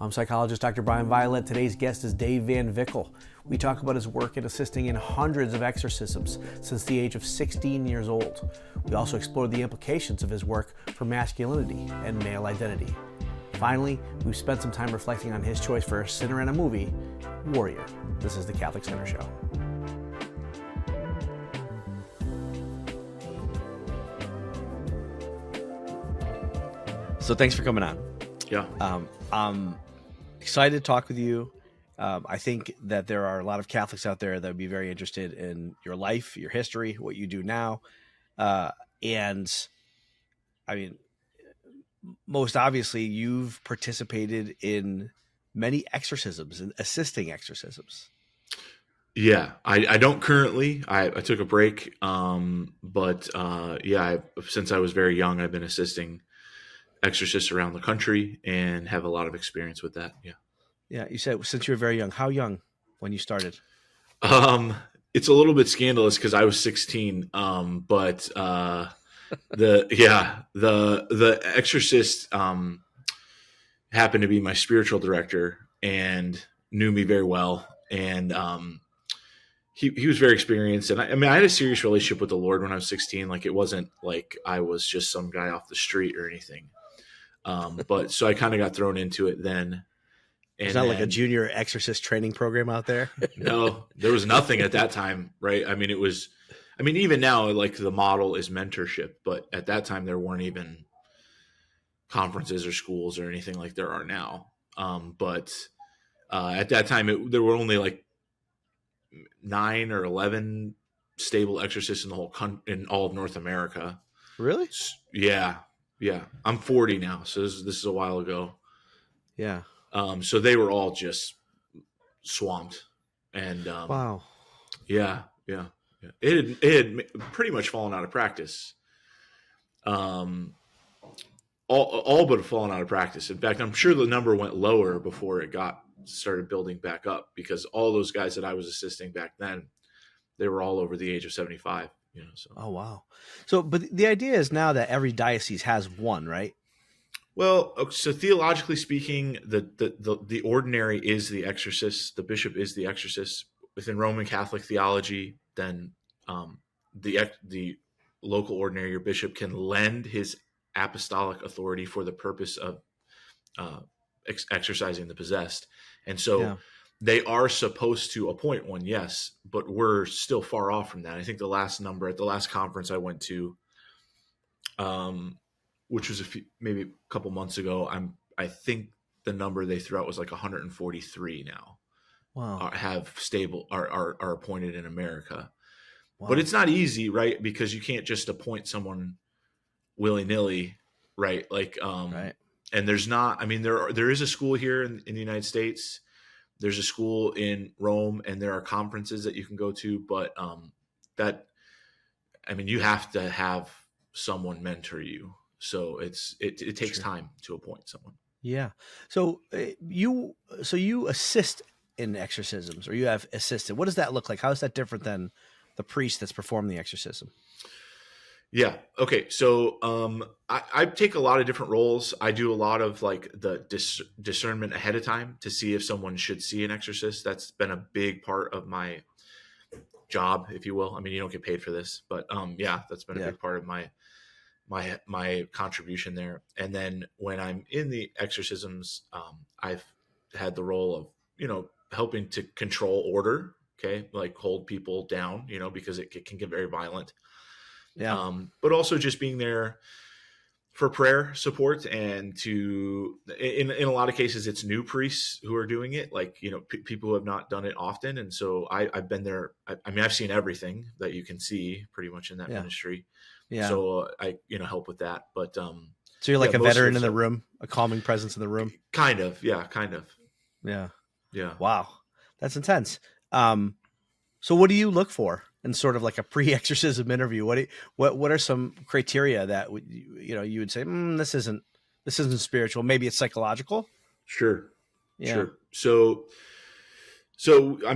I'm psychologist Dr. Bryan VanVickle. Today's guest is Dave VanVickle. We talk about his work in assisting in hundreds of exorcisms since the age of 16 years old. We also explore the implications of his work for masculinity and male identity. Finally, we've spent some time reflecting on his choice for a sinner in a movie, Warrior. This is the Catholic Center Show. So thanks for coming on. Yeah. I'm excited to talk with you. I think that there are a lot of Catholics out there that would be very interested in your life, your history, what you do now. And I mean, most obviously, you've participated in many exorcisms and assisting exorcisms. Yeah, I don't currently. I took a break. But since I was very young, I've been assisting exorcists around the country and have a lot of experience with that. Yeah. Yeah. You said since you were very young. How young when you started? It's a little bit scandalous because I was 16. But the exorcist happened to be my spiritual director and knew me very well. And he was very experienced. And I had a serious relationship with the Lord when I was 16. Like, it wasn't like I was just some guy off the street or anything. But so I kind of got thrown into it then. It's not like a junior exorcist training program out there. No, there was nothing at that time. Right. Even now, like, the model is mentorship, but at that time there weren't even conferences or schools or anything like there are now. But at that time there were only like 9 or 11 stable exorcists in the whole in all of North America. Really? Yeah. Yeah. I'm 40 now. So this is a while ago. Yeah. So they were all just swamped and, wow. Yeah. It had pretty much fallen out of practice. All but fallen out of practice. In fact, I'm sure the number went lower before it started building back up, because all those guys that I was assisting back then, they were all over the age of 75. So. Oh, wow. So, but the idea is now that every diocese has one, right? Well, so theologically speaking, the ordinary is the exorcist. The bishop is the exorcist. Within Roman Catholic theology, then the local ordinary or bishop can lend his apostolic authority for the purpose of exorcising the possessed. And so they are supposed to appoint one, yes, but we're still far off from that. I think the last number at the last conference I went to, which was maybe a couple months ago, I think the number they threw out was like 143 now. Wow. Are appointed in America. Wow. But it's not easy, right? Because you can't just appoint someone willy-nilly, right? Like, right. And there's not, there is a school here in the United States. There's a school in Rome, and there are conferences that you can go to, but you have to have someone mentor you. So it takes time to appoint someone. Yeah. So you assist in exorcisms, or you have assisted. What does that look like? How is that different than the priest that's performed the exorcism? Yeah. Okay. So I take a lot of different roles. I do a lot of like the discernment ahead of time to see if someone should see an exorcist. That's been a big part of my job, if you will. You don't get paid for this, but that's been a big part of my contribution there. And then when I'm in the exorcisms, I've had the role of, helping to control order. Okay. Like hold people down, because it can get very violent. Yeah. But also just being there for prayer support, and in a lot of cases, it's new priests who are doing it. Like, people who have not done it often. And so I've been there. I've seen everything that you can see pretty much in that ministry. Yeah. So I, help with that. But, so you're like a veteran in the room, a calming presence in the room. Kind of. Yeah. Kind of. Yeah. Yeah. Wow. That's intense. So what do you look for in sort of like a pre-exorcism interview? What are some criteria that you would say, this isn't spiritual. Maybe it's psychological. Sure. Yeah. Sure. So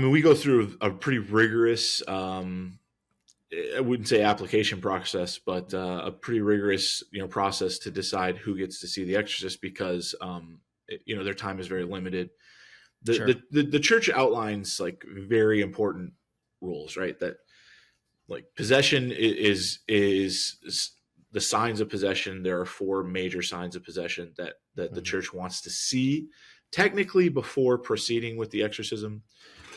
we go through a pretty rigorous, I wouldn't say application process, but a pretty rigorous, process to decide who gets to see the exorcist, because their time is very limited. The, Sure. the church outlines like very important rules, right? That like possession is the signs of possession. There are 4 major signs of possession that the church wants to see technically before proceeding with the exorcism.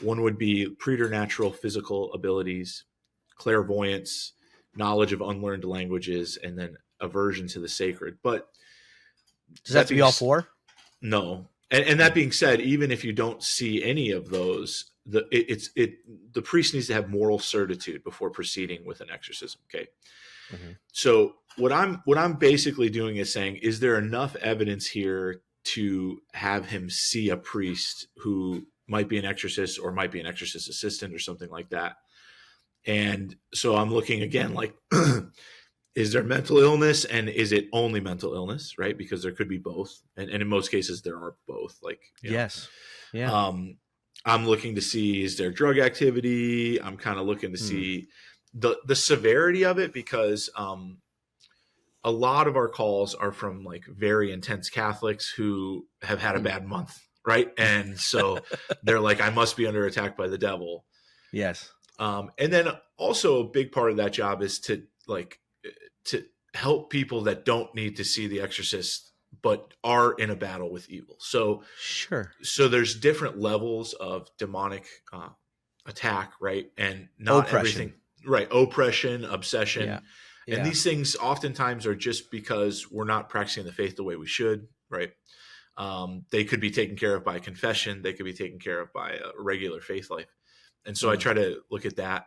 One would be preternatural physical abilities, clairvoyance, knowledge of unlearned languages, and then aversion to the sacred. But does that have to be all 4? No. And that being said, even if you don't see any of those, the priest needs to have moral certitude before proceeding with an exorcism. Okay. Mm-hmm. So what I'm basically doing is saying, is there enough evidence here to have him see a priest who might be an exorcist or might be an exorcist assistant or something like that? And so I'm looking again, like, is there mental illness, and is it only mental illness, right? Because there could be both. And in most cases there are both, like, yes. Yeah. I'm looking to see, is there drug activity? I'm kind of looking to see the severity of it, because a lot of our calls are from like very intense Catholics who have had a bad month, right? And so they're like, I must be under attack by the devil. Yes. And then also a big part of that job is to help people that don't need to see the exorcist but are in a battle with evil. So sure. So there's different levels of demonic attack, right? And not oppression. Everything, right? Oppression, obsession. Yeah. And these things oftentimes are just because we're not practicing the faith the way we should, right? They could be taken care of by confession. They could be taken care of by a regular faith life. And so I try to look at that.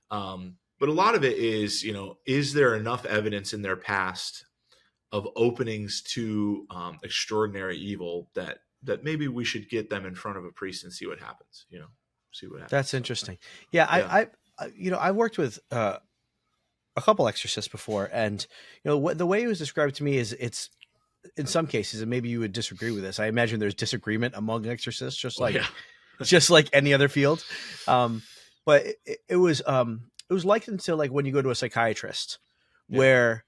But a lot of it is, is there enough evidence in their past of openings to extraordinary evil that maybe we should get them in front of a priest and see what happens, see what happens. That's interesting. Yeah. I worked with a couple exorcists before, and the way it was described to me is it's in some cases, and maybe you would disagree with this, I imagine there's disagreement among exorcists, just like any other field. But it was likened to like when you go to a psychiatrist, where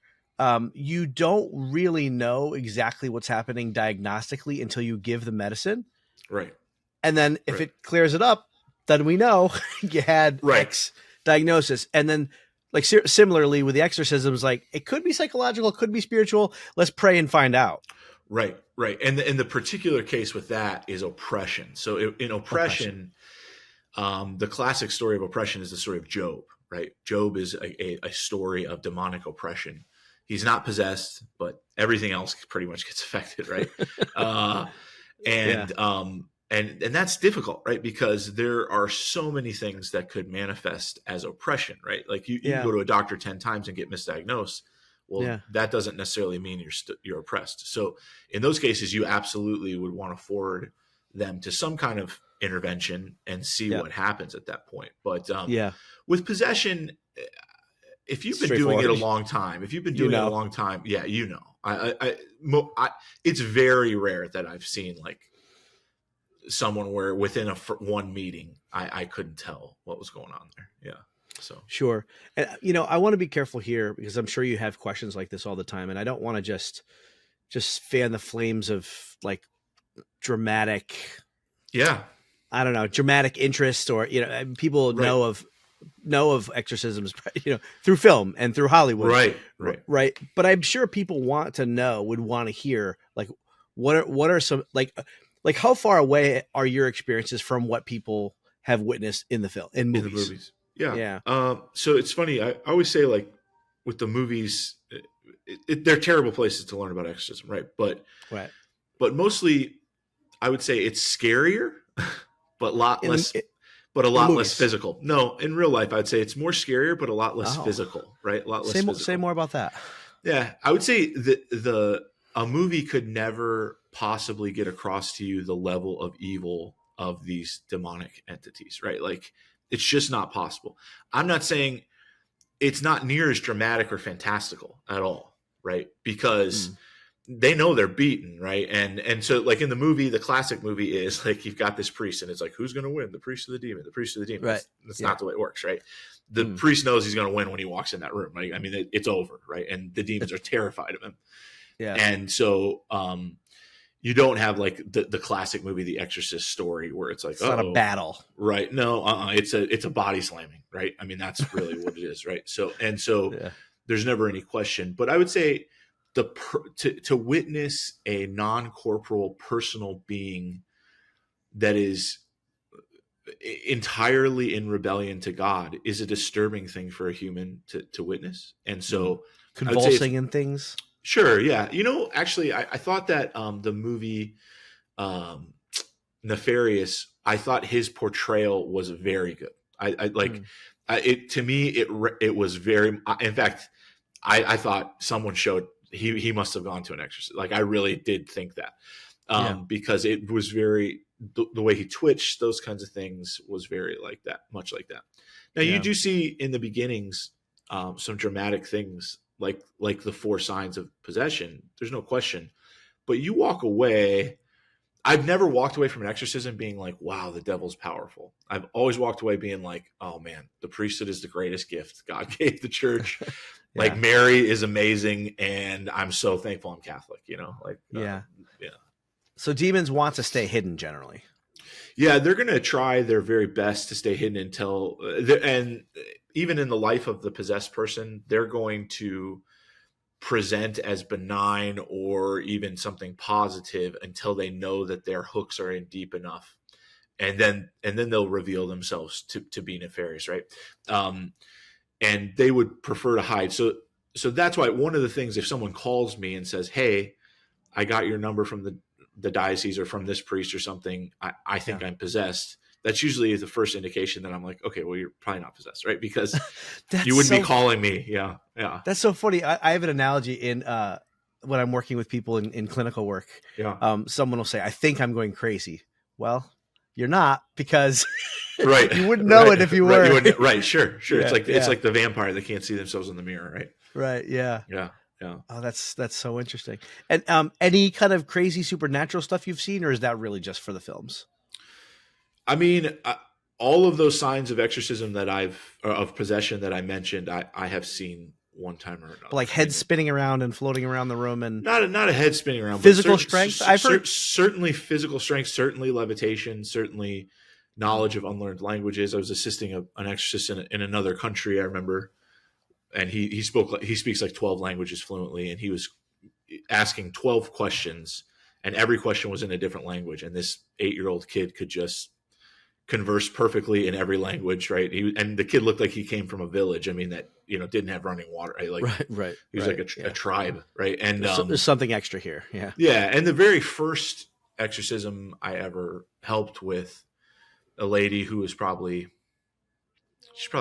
you don't really know exactly what's happening diagnostically until you give the medicine. Right. And then if it clears it up, then we know you had X diagnosis. And then like similarly with the exorcisms, like it could be psychological, it could be spiritual. Let's pray and find out. Right. Right. And the particular case with that is oppression. So in oppression, the classic story of oppression is the story of Job, right? Job is a story of demonic oppression. He's not possessed, but everything else pretty much gets affected, right? And that's difficult, right? Because there are so many things that could manifest as oppression, right? Like you can go to a doctor 10 times and get misdiagnosed. Well, that doesn't necessarily mean you're oppressed. So in those cases, you absolutely would want to forward them to some kind of intervention and see what happens at that point. But with possession, if you've been doing it a long time, it's very rare that I've seen like someone where within one meeting, I couldn't tell what was going on there. Yeah. So sure. And, I want to be careful here because I'm sure you have questions like this all the time. And I don't want to just fan the flames of like dramatic, dramatic interest, or, people know of exorcisms, through film and through Hollywood. Right. But I'm sure people would want to hear like, what are some, like how far away are your experiences from what people have witnessed in the movies? Yeah. So it's funny. I always say like with the movies, they're terrible places to learn about exorcism. Right. But mostly I would say it's scarier, but a lot less physical. No, in real life, I'd say it's more scarier, but a lot less physical, right? A lot less physical. Say more about that. Yeah. I would say a movie could never possibly get across to you the level of evil of these demonic entities, right? Like it's just not possible. I'm not saying it's not near as dramatic or fantastical at all, right? Because they know they're beaten, right? And so like in the movie, the classic movie is like you've got this priest and it's like, who's going to win? The priest or the demon? The priest or the demon? Right. That's not the way it works, right? The priest knows he's going to win when he walks in that room, right? I mean, it's over, right? And the demons are terrified of him. Yeah. And so you don't have like the classic movie The Exorcist story where it's like, It's not a battle. Right. No, it's a body slamming, right? I mean, that's really what it is, right? So Yeah. there's never any question. But I would say to witness a non-corporal personal being that is entirely in rebellion to God is a disturbing thing for a human to witness. And so I would say Convulsing and things. sure, yeah. Actually, I thought that the movie um, Nefarious, I thought his portrayal was very good. I like it. To me, it was very. In fact, I thought someone showed he must have gone to an exorcist. Like I really did think that because it was very the way he twitched, those kinds of things was very like that, much like that. Now you do see in the beginnings some dramatic things like the 4 signs of possession. There's no question, but you walk away. I've never walked away from an exorcism being like, wow, the devil's powerful. I've always walked away being like, oh man, the priesthood is the greatest gift God gave the church. Like Mary is amazing. And I'm so thankful I'm Catholic, yeah. So demons want to stay hidden generally. Yeah. They're going to try their very best to stay hidden until, and even in the life of the possessed person, they're going to present as benign or even something positive until they know that their hooks are in deep enough, and then they'll reveal themselves to be nefarious, right? And they would prefer to hide. So that's why one of the things, if someone calls me and says, hey, I got your number from the diocese or from this priest or something, I think I'm possessed, that's usually the first indication that I'm like, okay, well, you're probably not possessed, right? Because you wouldn't be calling me. Yeah. Yeah. That's so funny. I have an analogy in when I'm working with people in clinical work. Yeah. Someone will say, I think I'm going crazy. Well, you're not, because right. you wouldn't know it if you were. Right. Sure. Yeah, It's like the vampire that can't see themselves in the mirror. Right. Right. Yeah. Yeah. Yeah. Oh, that's so interesting. And any kind of crazy supernatural stuff you've seen, or is that really just for the films? I mean, all of those signs of exorcism of possession that I mentioned, I have seen one time or another. Like head spinning around and floating around the room, and not a head spinning around. Physical strength. I've heard certainly physical strength, certainly levitation, certainly knowledge of unlearned languages. I was assisting an exorcist in another country, I remember, and he speaks like 12 languages fluently, and he was asking 12 questions, and every question was in a different language, and this 8-year-old kid could just converse perfectly in every language, right? And the kid looked like he came from a village. I mean, that didn't have running water. Right? Like, right. He was like a tribe, right? And there's something extra here. Yeah. Yeah. And the very first exorcism I ever helped with, a lady who was she's probably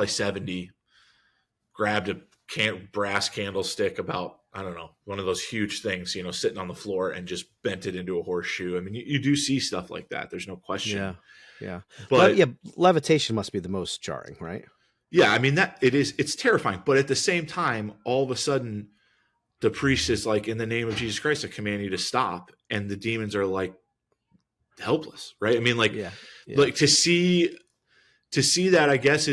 70, grabbed a brass candlestick about, I don't know, one of those huge things, sitting on the floor, and just bent it into a horseshoe. I mean, you do see stuff like that. There's no question. Yeah. Yeah. But levitation must be the most jarring, right? Yeah. I mean, it's terrifying. But at the same time, all of a sudden, the priest is like, in the name of Jesus Christ, I command you to stop. And the demons are like helpless, right? I mean, like, like to see that, I guess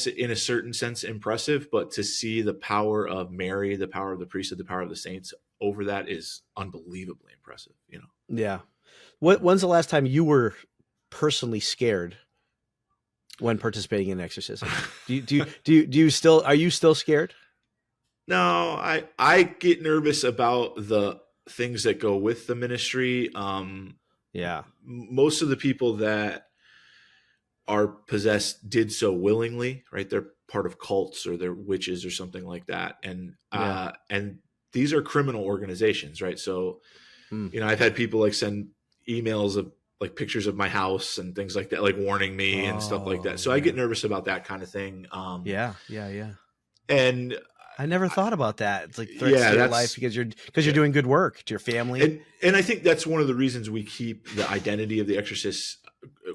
in a certain sense impressive, but to see the power of Mary, the power of the priesthood, the power of the saints over that is unbelievably impressive, Yeah. When's the last time you were personally scared when participating in exorcism? Do you still, are you still scared? No, I get nervous about the things that go with the ministry. Most of the people that are possessed did so willingly, right? They're part of cults or they're witches or something like that. And these are criminal organizations, right? So, I've had people like send emails of like pictures of my house and things like that, like warning me and stuff like that. So I get nervous about that kind of thing. And I never thought about that. It's like threats to your life because you're doing good work to your family. And I think that's one of the reasons we keep the identity of the exorcists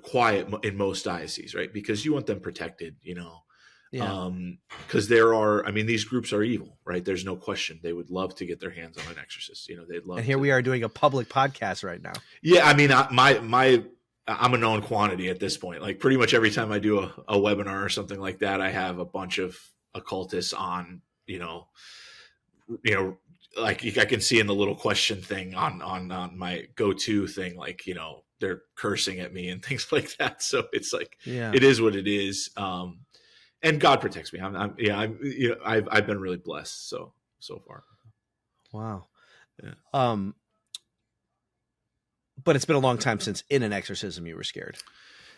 quiet in most dioceses, right? Because you want them protected, because these groups are evil, right? There's no question. They would love to get their hands on an exorcist. They'd love. And here we are doing a public podcast right now. Yeah. I mean, I'm a known quantity at this point. Like pretty much every time I do a webinar or something like that, I have a bunch of occultists on, like I can see in the little question thing on my go-to thing, like, you know, they're cursing at me and things like that. So it's like, Yeah. it is what it is. And God protects me. I've been really blessed. So far. Wow. Yeah. But it's been a long time since in an exorcism you were scared.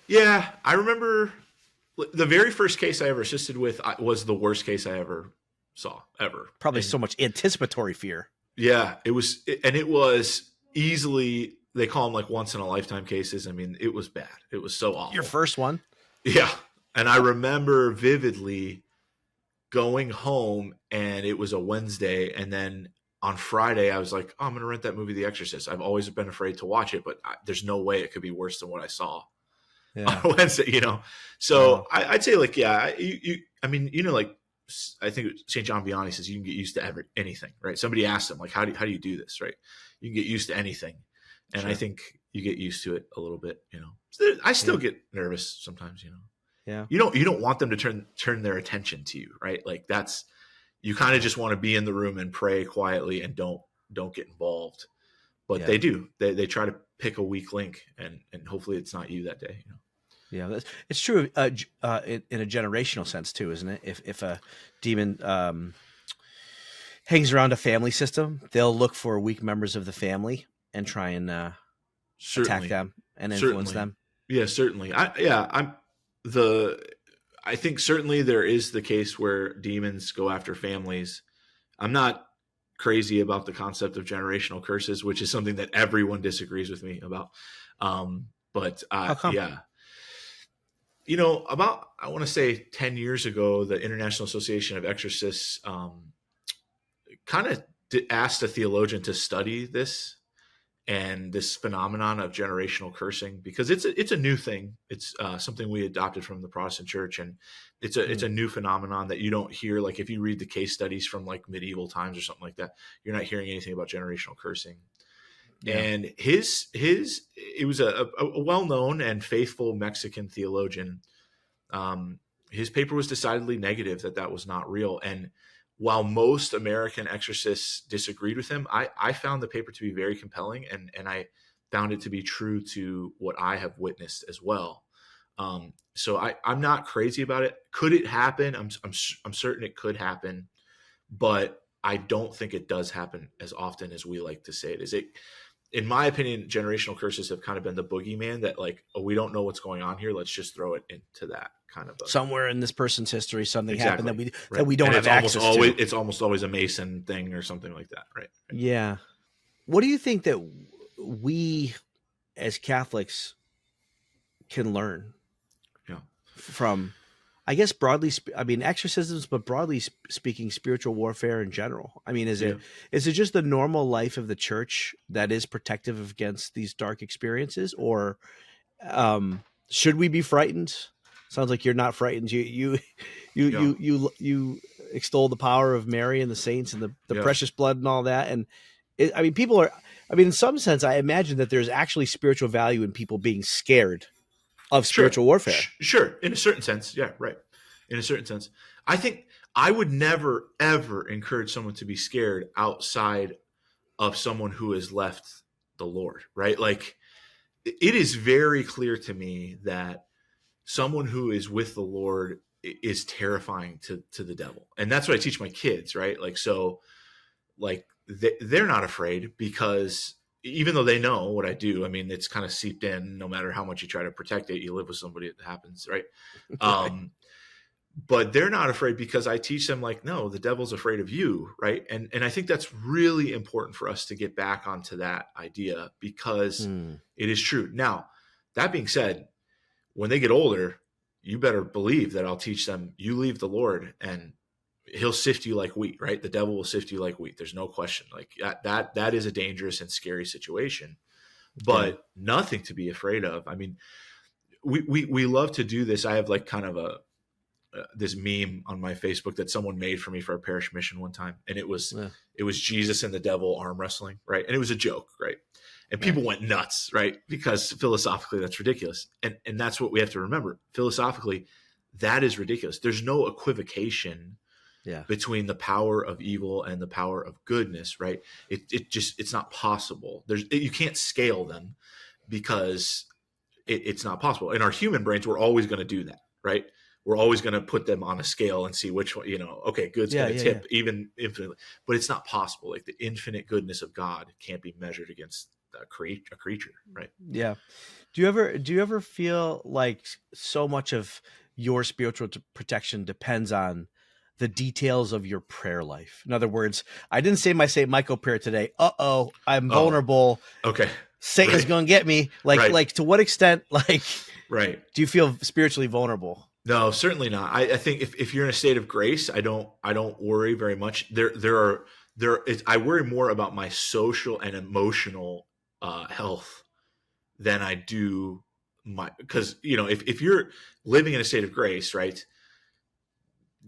Yeah. I remember the very first case I ever assisted with was the worst case I ever saw ever. Probably so much anticipatory fear. Yeah, it was easily, they call them like once in a lifetime cases. I mean, it was bad. It was so awful. Your first one? Yeah. And I remember vividly going home, and it was a Wednesday. And then on Friday, I was like, oh, I'm going to rent that movie, The Exorcist. I've always been afraid to watch it, but there's no way it could be worse than what I saw on Wednesday, you know? So wow. I'd say like, yeah, I mean, you know, like, I think St. John Vianney says you can get used to anything, right? Somebody asked him, like, how do you do this, right? You can get used to anything. And sure. I think you get used to it a little bit, you know. I still get nervous sometimes, you know. Yeah. You don't want them to turn their attention to you, right? Like you kind of just want to be in the room and pray quietly and don't get involved. But they do. They try to pick a weak link, and hopefully it's not you that day, you know. Yeah, it's true in a generational sense too, isn't it? If a demon hangs around a family system, they'll look for weak members of the family and try and attack them and influence them. Yeah, certainly. I think certainly there is the case where demons go after families. I'm not crazy about the concept of generational curses, which is something that everyone disagrees with me about. But how come? Yeah. You know, about, I want to say 10 years ago, the International Association of Exorcists kind of asked a theologian to study this and this phenomenon of generational cursing, because it's a new thing. It's something we adopted from the Protestant church, and it's a new phenomenon that you don't hear. Like if you read the case studies from like medieval times or something like that, you're not hearing anything about generational cursing. Yeah. And it was a well-known and faithful Mexican theologian. His paper was decidedly negative that was not real. And while most American exorcists disagreed with him, I found the paper to be very compelling, and I found it to be true to what I have witnessed as well. So I'm not crazy about it. Could it happen? I'm certain it could happen, but I don't think it does happen as often as we like to say it is. In my opinion, generational curses have kind of been the boogeyman that like, oh, we don't know what's going on here. Let's just throw it into that kind of somewhere in this person's history, something happened that we don't have access to. It's almost always a Mason thing or something like that, right? Yeah. What do you think that we as Catholics can learn from, I guess, exorcisms, but broadly speaking, spiritual warfare in general? I mean, is it just the normal life of the church that is protective against these dark experiences, or should we be frightened? Sounds like you're not frightened. You extol the power of Mary and the saints and the precious blood and all that. And people are. In some sense, I imagine that there's actually spiritual value in people being scared of spiritual warfare. Sure. In a certain sense. Yeah. Right. In a certain sense. I think I would never, ever encourage someone to be scared outside of someone who has left the Lord, right? Like, it is very clear to me that someone who is with the Lord is terrifying to the devil. And that's what I teach my kids, right? Like, so like they're not afraid, because even though they know what I do, I mean, it's kind of seeped in. No matter how much you try to protect it, you live with somebody, it happens, right? But they're not afraid because I teach them like, no, the devil's afraid of you, right? And I think that's really important for us to get back onto that idea, because it is true. Now, that being said, when they get older, you better believe that I'll teach them, you leave the Lord and he'll sift you like wheat, right? The devil will sift you like wheat. There's no question. Like that is a dangerous and scary situation, but nothing to be afraid of. I mean, we love to do this. I have like kind of this meme on my Facebook that someone made for me for a parish mission one time. And it was Jesus and the devil arm wrestling, right? And it was a joke, right? And people went nuts, right? Because philosophically that's ridiculous. And that's what we have to remember. Philosophically, that is ridiculous. There's no equivocation Yeah. between the power of evil and the power of goodness, right? It's not possible. You can't scale them because it's not possible. In our human brains, we're always going to do that, right? We're always going to put them on a scale and see which one, okay, good's Yeah. going to Yeah. tip even infinitely, but it's not possible. Like the infinite goodness of God can't be measured against a creature, right? Yeah. Do you ever feel like so much of your spiritual protection depends on the details of your prayer life? In other words, I didn't say my St. Michael prayer today. I'm Oh, vulnerable. okay. Satan's Right. going to get me. Like, Right. like to what extent, like, Right. do you feel spiritually vulnerable? No, certainly not. I think if you're in a state of grace, I don't worry very much. I worry more about my social and emotional health than I do because if you're living in a state of grace, right,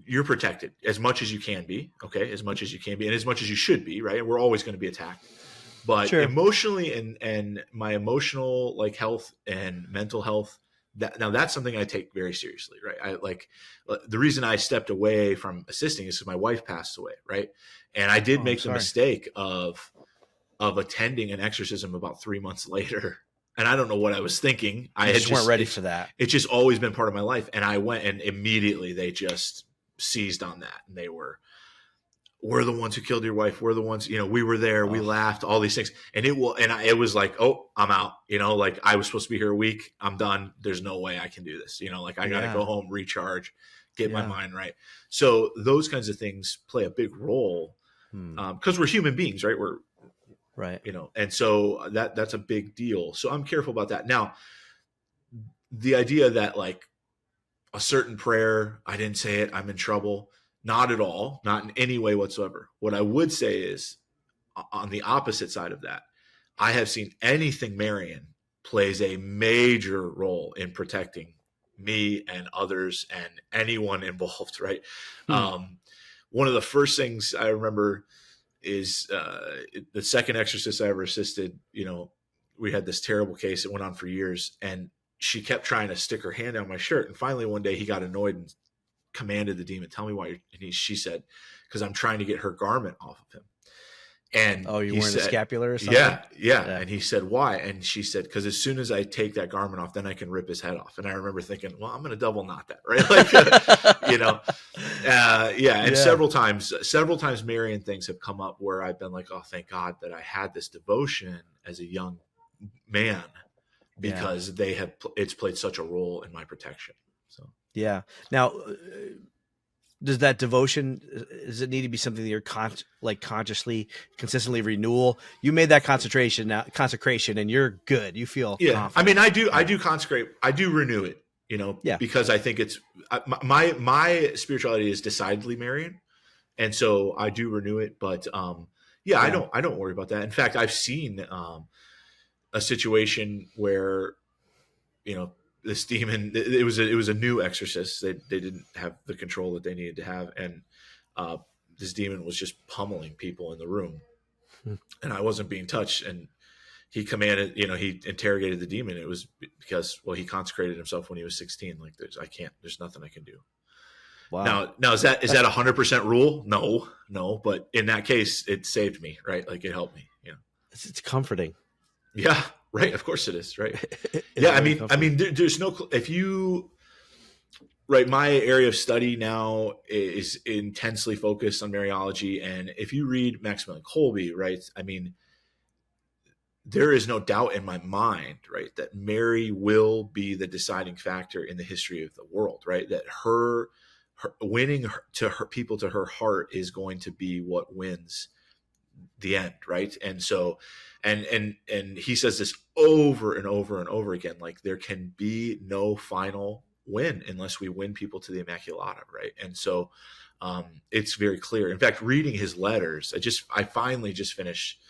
you're protected as much as you can be, okay, as much as you can be, and as much as you should be, right. And we're always going to be attacked, but Sure. emotionally and my emotional like health and mental health, that's something I take very seriously, right? I like the reason I stepped away from assisting is because my wife passed away, right? And I did Oh, I'm make the sorry. mistake of attending an exorcism about 3 months later. And I don't know what I was thinking. You just weren't ready for that. It's just always been part of my life. And I went and immediately they just seized on that. And we're the ones who killed your wife. We're the ones, we were there. We Oh, laughed, all these things. And it was like, oh, I'm out, like I was supposed to be here a week. I'm done. There's no way I can do this. Like I got to go yeah. home, recharge, get my Yeah. mind right. So those kinds of things play a big role because we're human beings, right? Right. And so that's a big deal. So I'm careful about that. Now, the idea that like a certain prayer, I didn't say it, I'm in trouble. Not at all, not in any way whatsoever. What I would say is on the opposite side of that, I have seen anything Marian plays a major role in protecting me and others and anyone involved, right? Hmm. One of the first things I remember is the second exorcist I ever assisted. We had this terrible case that went on for years, and she kept trying to stick her hand down my shirt. And finally, one day he got annoyed and commanded the demon, "Tell me why." She said, "Because I'm trying to get her garment off of him." And Oh, you he wearing a said, scapular or something? yeah, yeah. Yeah. And he said, "Why?" And she said, "Because as soon as I take that garment off, then I can rip his head off." And I remember thinking, well, I'm going to double knot that, right? Like, yeah. And Yeah. several times Marian things have come up where I've been like, oh, thank God that I had this devotion as a young man Yeah. because it's played such a role in my protection. So, Yeah. Now, does that devotion, does it need to be something that you're consciously, consistently renewal? You made that consecration and you're good. You feel yeah, I mean, confident. I do consecrate, I do renew it, Yeah. because I think it's my spirituality is decidedly Marian, and so I do renew it. But yeah, Yeah. I don't worry about that. In fact, I've seen a situation where this demon, it was a new exorcist. They didn't have the control that they needed to have, and this demon was just pummeling people in the room, Hmm. and I wasn't being touched. And he commanded, he interrogated the demon. It was because, well, he consecrated himself when he was 16. Like there's nothing I can do. Wow. Now is that 100% rule? No. But in that case, it saved me, right? Like it helped me, It's comforting. Yeah, right. Of course it is, right? It's Yeah, very comforting. there's no if you right. My area of study now is intensely focused on Mariology, and if you read Maximilian Kolbe, right, I mean, there is no doubt in my mind, right, that Mary will be the deciding factor in the history of the world, right? That her winning to her people to her heart is going to be what wins the end, right? And so and he says this over and over and over again, like there can be no final win unless we win people to the Immaculata, right? And so it's very clear. In fact, reading his letters, I finally just finished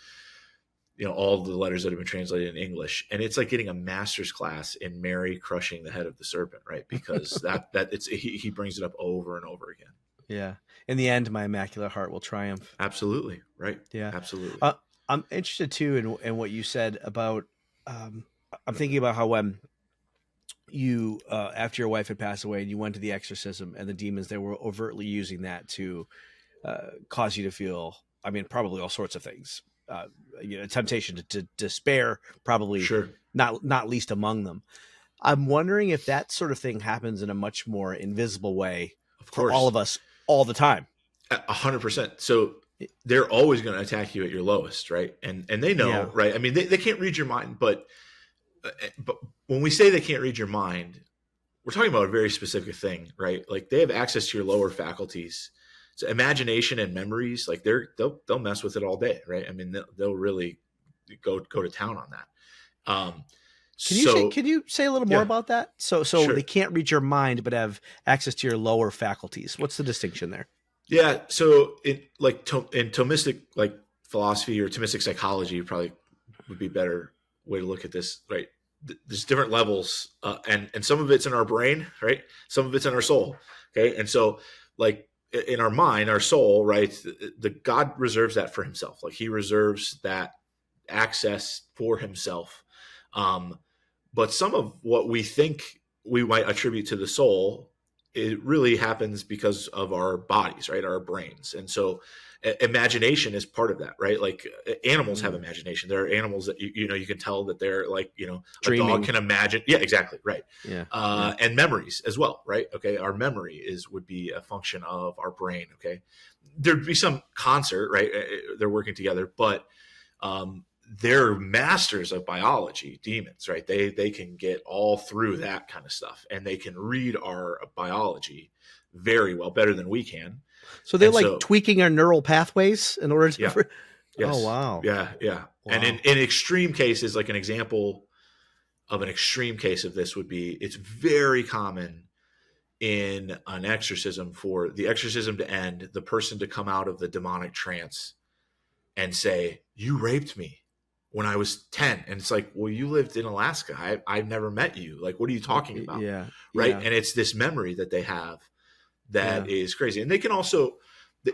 all the letters that have been translated in English, and it's like getting a master's class in Mary crushing the head of the serpent, right? Because he brings it up over and over again. Yeah. In the end, my immaculate heart will triumph. Absolutely, right? Yeah. Absolutely. I'm interested too in what you said about. I'm thinking about how when you after your wife had passed away and you went to the exorcism and the demons, they were overtly using that to cause you to feel, I mean, probably all sorts of things. Temptation to despair, probably Sure. not least among them. I'm wondering if that sort of thing happens in a much more invisible way Of for all course. of us all the time. 100%. So they're always going to attack you at your lowest, right? And they Yeah. know, right? I mean, they can't read your mind, but when we say they can't read your mind, we're talking about a very specific thing, right? Like they have access to your lower faculties. So imagination and memories, like they'll mess with it all day, right? I mean, they'll really go to town on that. Can you say a little more Yeah, about that? So sure. they can't read your mind, but have access to your lower faculties. What's the distinction there? Yeah. So in Thomistic like philosophy or Thomistic psychology probably would be a better way to look at this, right? There's different levels, and some of it's in our brain, right? Some of it's in our soul. Okay. And so like in our mind, our soul, right? The God reserves that for himself. Like he reserves that access for himself. But some of what we think we might attribute to the soul, it really happens because of our bodies, right? Our brains. And so imagination is part of that, right? Like animals have imagination. There are animals that, you can tell that they're like, a dog Dreaming. can imagine. Yeah, exactly. Right. Yeah. And memories as well, right? Okay. Our memory would be a function of our brain. Okay. There'd be some concert, right? They're working together, but, they're masters of biology, demons, right? They can get all through that kind of stuff, and they can read our biology very well, better than we can. So they're And like so, tweaking our neural pathways in order to. yeah, Oh yes, wow. yeah. Wow. And in extreme cases, like an example of an extreme case of this would be, it's very common in an exorcism for the exorcism to end, the person to come out of the demonic trance and say, "You raped me when I was 10." And it's like, well, you lived in Alaska. I've never met you. Like, what are you talking about? Yeah. Right. Yeah. And it's this memory that they have that Yeah. is crazy. And they can also,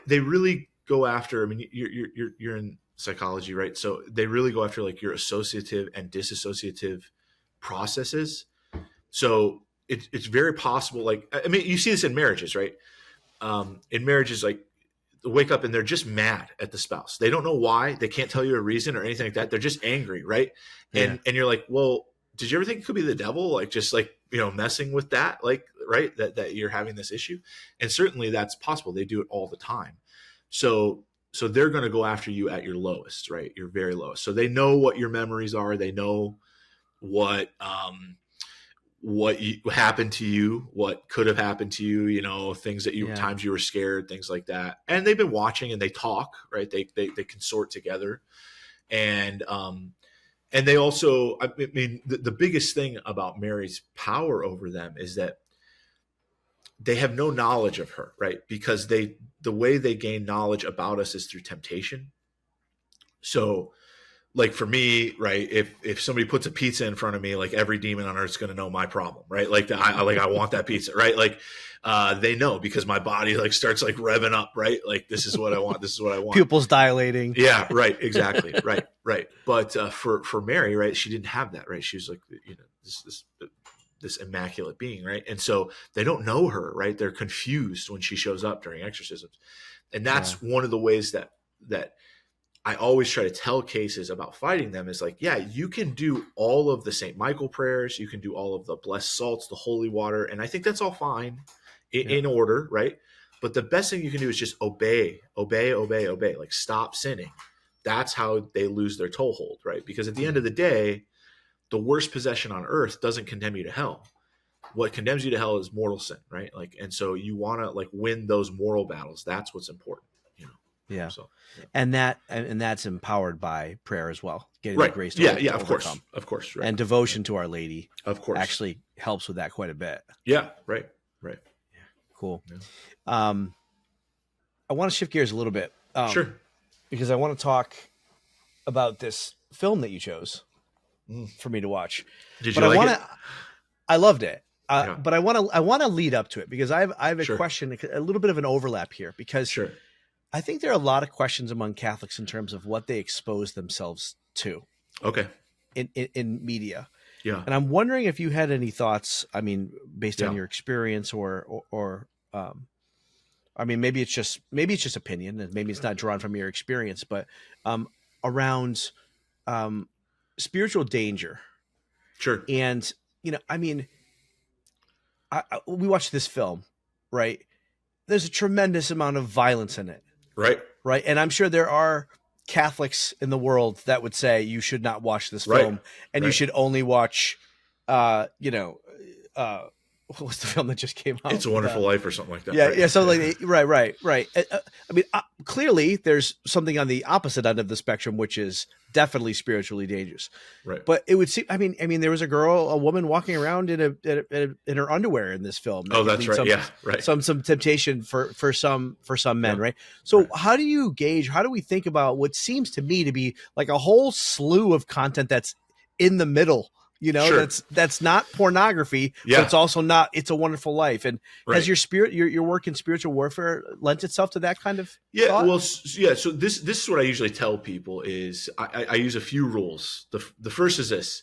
they really go after, I mean, you're in psychology, right? So they really go after like your associative and disassociative processes. So it's very possible. Like, I mean, you see this in marriages, right? In marriages, like, wake up and they're just mad at the spouse. They don't know why. They can't tell you a reason or anything like that. They're just angry, right? And you're like, well, did you ever think it could be the devil? Like just like, messing with that, like, right? That you're having this issue. And certainly that's possible. They do it all the time. So they're going to go after you at your lowest, right? Your very lowest. So they know what your memories are. They know what happened to you, what could have happened to you, things that times you were scared, things like that. And they've been watching and they talk, right? They consort together. And they also, I mean, the biggest thing about Mary's power over them is that they have no knowledge of her, right? Because the way they gain knowledge about us is through temptation. So like for me, right, if somebody puts a pizza in front of me, like every demon on earth is going to know my problem, right? Like I want that pizza, right? Like they know because my body like starts like revving up, right? Like this is what I want. This is what I want. Pupils dilating. Yeah, right, exactly, right. But for Mary, right, she didn't have that, right? She was like this immaculate being, right? And so they don't know her, right? They're confused when she shows up during exorcisms, and that's one of the ways that I always try to tell cases about fighting them is like, yeah, you can do all of the St. Michael prayers. You can do all of the blessed salts, the holy water. And I think that's all fine in order, right? But the best thing you can do is just obey. Like stop sinning. That's how they lose their toehold, right? Because at the end of the day, the worst possession on earth doesn't condemn you to hell. What condemns you to hell is mortal sin, right? Like, and so you want to like win those moral battles. That's what's important. Yeah. So, and that's empowered by prayer as well. Getting right. the grace to overcome. Of course. Right. And devotion to Our Lady, of course, actually helps with that quite a bit. Yeah. Right. Yeah. Cool. Yeah. I want to shift gears a little bit. Sure. Because I want to talk about this film that you chose for me to watch. Did you like it? I loved it. But I want to lead up to it because I have a question, a little bit of an overlap here because I think there are a lot of questions among Catholics in terms of what they expose themselves to. Okay. In media. Yeah. And I'm wondering if you had any thoughts, I mean, based on Yeah. your experience or I mean, maybe it's just opinion, and maybe it's not drawn from your experience, but around um, spiritual danger. Sure. And, I mean, we watched this film, right? There's a tremendous amount of violence in it, Right. right? And I'm sure there are Catholics in the world that would say you should not watch this Right. film, and you Right. should only watch, you know, what was the film that just came out? It's a Wonderful Life or something like that. Yeah, right? yeah. So like, right. I mean, clearly there's something on the opposite end of the spectrum, which is definitely spiritually dangerous. Right. But it would seem. I mean, there was a woman walking around in her underwear in this film. Oh, that's right. Yeah. Right. Some temptation for some men, Yeah. right? So Right. how do you gauge? How do we think about what seems to me to be like a whole slew of content that's in the middle? Sure. That's not pornography, Yeah. but it's also not It's a Wonderful Life. And Right. has your work in spiritual warfare lent itself to that kind of Yeah, thought? well, yeah. So this is what I usually tell people is I use a few rules. The first is this: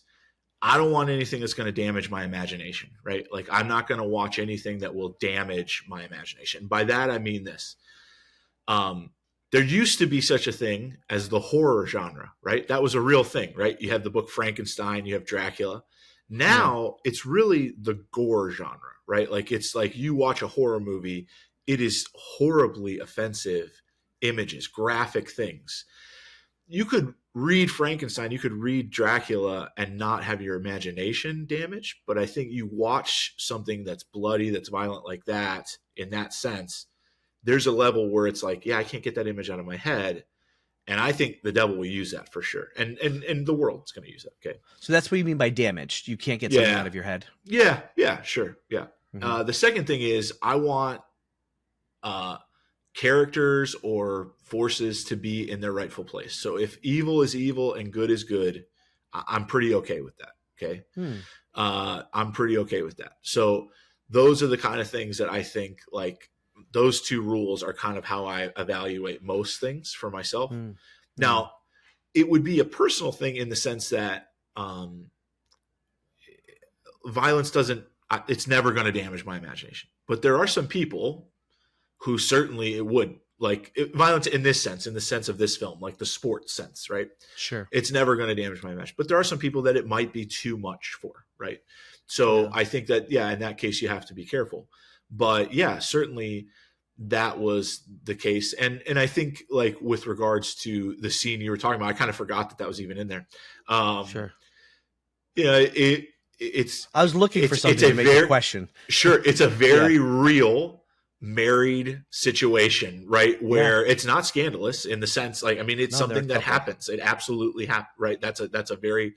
I don't want anything that's going to damage my imagination. Right? Like I'm not going to watch anything that will damage my imagination. By that I mean this: there used to be such a thing as the horror genre. Right? That was a real thing. Right? You have the book Frankenstein. You have Dracula. Now it's really the gore genre. Right? Like it's like you watch a horror movie. It is horribly offensive images, graphic things. You could read Frankenstein, you could read Dracula and not have your imagination damaged. But I think you watch something that's bloody, that's violent like that, in that sense, there's a level where it's like, yeah, I can't get that image out of my head. And I think the devil will use that for sure. And the world's going to use that. Okay. So that's what you mean by damaged. You can't get something Yeah. out of your head. Yeah. Yeah. Sure. Yeah. Mhm. The second thing is I want characters or forces to be in their rightful place. So if evil is evil and good is good, I'm pretty okay with that. Okay. I'm pretty okay with that. So those are the kind of things that I think, like, those two rules are kind of how I evaluate most things for myself. Now, it would be a personal thing in the sense that violence it's never going to damage my imagination. But there are some people who certainly it would. Like violence in this sense, in the sense of this film, like the sports sense, right? Sure. It's never going to damage my imagination. But there are some people that it might be too much for, right? So I think that, yeah, in that case, you have to be careful. But yeah, certainly that was the case. And I think, like, with regards to the scene you were talking about, I kind of forgot that was even in there. Sure. Yeah, I was looking for something to make a question. Sure. It's a very real married situation, right? Where it's not scandalous in the sense, like, I mean, it's something that happens. It absolutely happens, right? That's a very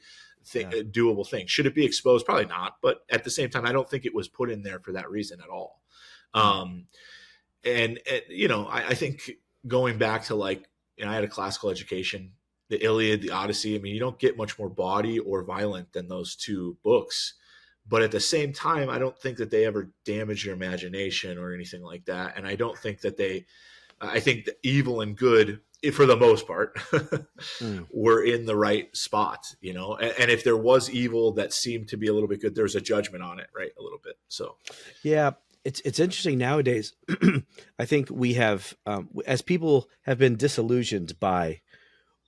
doable thing. Should it be exposed? Probably not. But at the same time, I don't think it was put in there for that reason at all. And I think going back to, like, I had a classical education, the Iliad, the Odyssey. I mean, you don't get much more bawdy or violent than those two books. But at the same time, I don't think that they ever damage your imagination or anything like that. And I don't think that I think that evil and good, for the most part, were in the right spot, And if there was evil that seemed to be a little bit good, there's a judgment on it, right? A little bit. So, yeah, it's interesting nowadays. I think we have, as people have been disillusioned by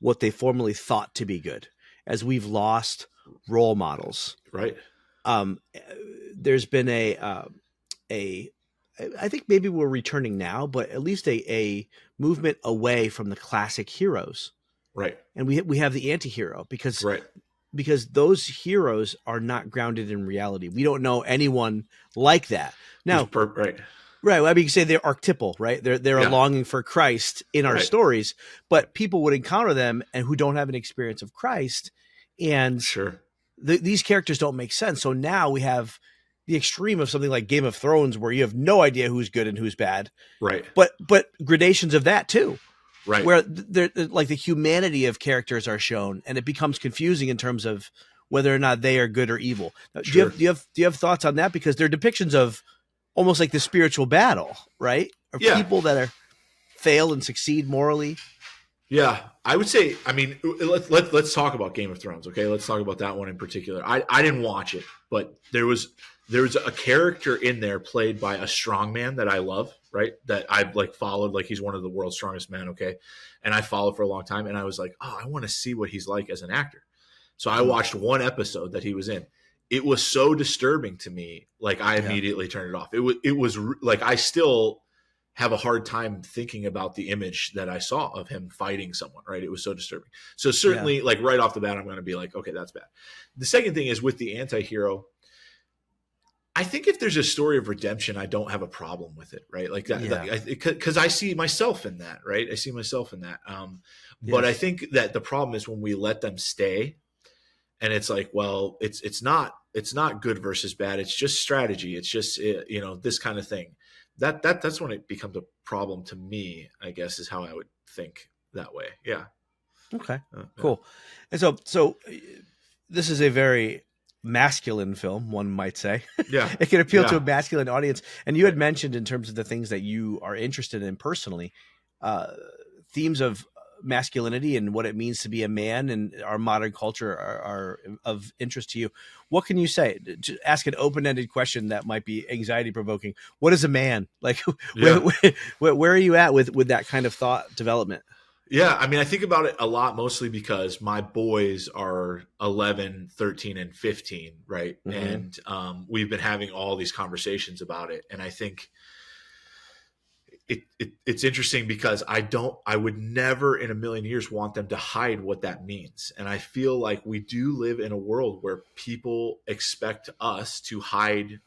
what they formerly thought to be good, as we've lost role models, right? There's been I think maybe we're returning now, but at least a movement away from the classic heroes. Right. And we have the anti-hero because those heroes are not grounded in reality. We don't know anyone like that. Now, right. I mean, you can say they're archetypal, right? They're a longing for Christ in our stories, but people would encounter them and who don't have an experience of Christ, and these characters don't make sense. So now we have the extreme of something like Game of Thrones, where you have no idea who's good and who's bad. Right. But gradations of that too. Right. Where like the humanity of characters are shown, and it becomes confusing in terms of whether or not they are good or evil. Now, do you have thoughts on that? Because they're depictions of almost like the spiritual battle, right? Or people that fail and succeed morally. Yeah, I would say. I mean, let's talk about Game of Thrones. Okay, let's talk about that one in particular. I didn't watch it, but there was a character in there played by a strongman that I love. Right, that I've like followed. Like he's one of the world's strongest men. Okay, and I followed for a long time, and I was like, oh, I want to see what he's like as an actor. So I Mm, watched one episode that he was in. It was so disturbing to me. Like I yeah, immediately turned it off. It was like I still have a hard time thinking about the image that I saw of him fighting someone, right? It was so disturbing. So yeah, certainly like right off the bat, I'm going to be like, okay, that's bad. The second thing is with the anti-hero, I think if there's a story of redemption, I don't have a problem with it, right? Like yeah, because I see myself in that, right? I see myself in that. But I yes, think that the problem is when we let them stay, and it's like, well, it's not good versus bad. It's just strategy. It's just this kind of thing. That's when it becomes a problem to me. I guess is how I would think that way. Yeah. okay, Yeah. cool. And so this is a very masculine film, one might say. Yeah. It can appeal to a Yeah. masculine audience. And you had mentioned in terms of the things that you are interested in personally, uh, themes of masculinity and what it means to be a man in our modern culture are of interest to you. What can you say? To ask an open-ended question that might be anxiety provoking. What is a man? Like, where, Yeah. where are you at with that kind of thought development? Yeah, I mean, I think about it a lot mostly because my boys are 11, 13, and 15, right? Hmm. And we've been having all these conversations about it. And I think it's interesting because I would never in a million years want them to hide what that means. And I feel like we do live in a world where people expect us to hide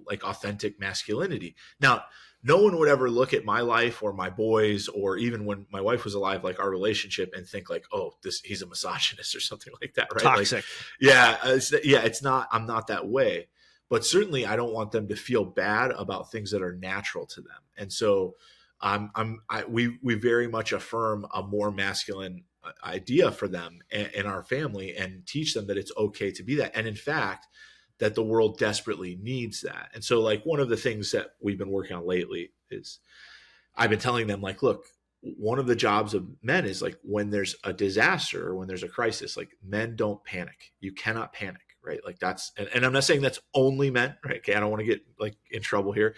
like authentic masculinity. Now, no one would ever look at my life or my boys or even when my wife was alive, like our relationship and think like, oh, he's a misogynist or something like that. Right. Like, Toxic. yeah, it's not, I'm not that way, but certainly I don't want them to feel bad about things that are natural to them. And so, we very much affirm a more masculine idea for them and our family and teach them that it's okay to be that. And in fact, that the world desperately needs that. And so like one of the things that we've been working on lately is I've been telling them like, look, one of the jobs of men is like when there's a disaster or when there's a crisis, like men don't panic. You cannot panic, right? Like and I'm not saying that's only men, right? Okay. I don't want to get like in trouble here,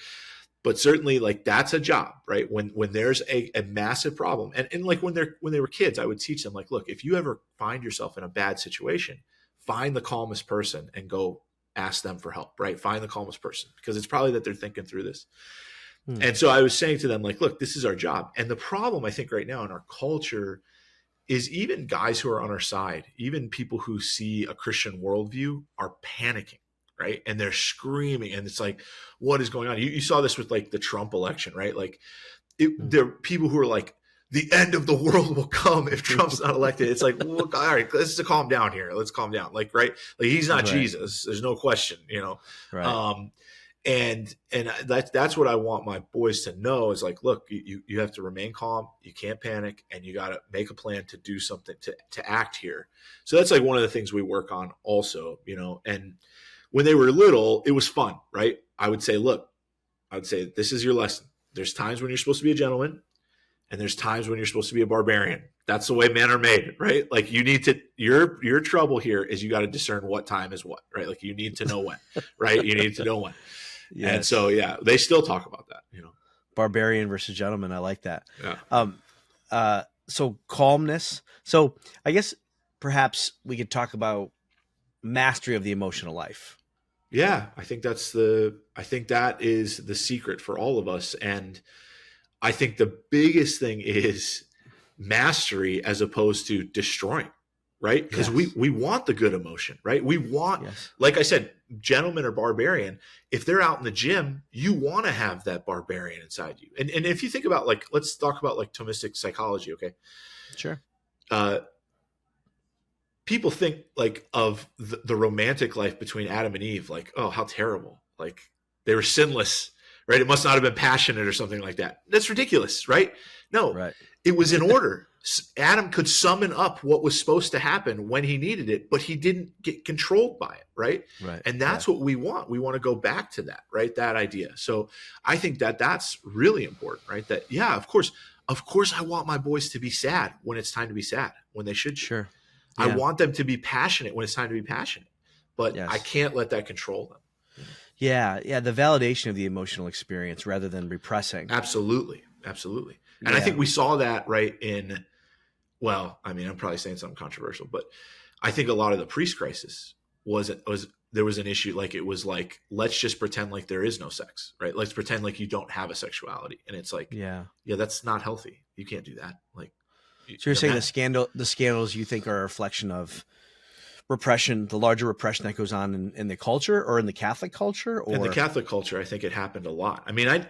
but certainly like that's a job, right? When there's a massive problem and like when they were kids, I would teach them like, look, if you ever find yourself in a bad situation, find the calmest person and go ask them for help, right? Find the calmest person because it's probably that they're thinking through this. Hmm. And so I was saying to them like, look, this is our job. And the problem I think right now in our culture is even guys who are on our side, even people who see a Christian worldview are panicking, right? And they're screaming. And it's like, what is going on? You saw this with like the Trump election, right? Like Hmm. there are people who are like, the end of the world will come if Trump's not elected. It's like, well, all right, let's calm down here. Let's calm down. Like, right. Like he's not Right. Jesus. There's no question, Right. Um, and that's what I want my boys to know is like, look, you have to remain calm, you can't panic, and you got to make a plan to do something to act here. So that's like one of the things we work on also, and when they were little, it was fun, right? I would say, look, I would say this is your lesson. There's times when you're supposed to be a gentleman, and there's times when you're supposed to be a barbarian. That's the way men are made, right? Like you need to your trouble here is you got to discern what time is what, right? Like you need to know when, right? You need to know when. And Yes. so, yeah, they still talk about that. Barbarian versus gentleman. I like that. Yeah. Um, so calmness. So I guess perhaps we could talk about mastery of the emotional life. Yeah. I think that is the secret for all of us. And I think the biggest thing is mastery as opposed to destroying, right? Because we, Yes. we want the good emotion, right? We want, Yes. like I said, gentleman or barbarian, if they're out in the gym, you want to have that barbarian inside you. And if you think about like, let's talk about like Thomistic psychology, okay? Sure. Uh, People think like of the romantic life between Adam and Eve, like, oh, how terrible. Like they were sinless, right? It must not have been passionate or something like that. That's ridiculous, right? No, Right. it was in order. Adam could summon up what was supposed to happen when he needed it, but he didn't get controlled by it, right? Right. And Yeah. that's what we want. We want to go back to that, right? That idea. So I think that that's really important, right? That, yeah, of course, Of course, I want my boys to be sad when it's time to be sad, when they should be. Sure. I Yeah. want them to be passionate when it's time to be passionate, but Yes. I can't let that control them. Yeah. Yeah. The validation of the emotional experience rather than repressing. Absolutely. Absolutely. And I think we saw that right in, well, I mean, I'm probably saying something controversial, but I think a lot of the priest crisis there was an issue. Like, it was like, let's just pretend like there is no sex, right? Let's pretend like you don't have a sexuality. And it's like, yeah, that's not healthy. You can't do that. Like, so you're saying the scandals you think are a reflection of repression, the larger repression that goes on in the culture, or in the Catholic culture? Or? In the Catholic culture, I think it happened a lot. I mean, I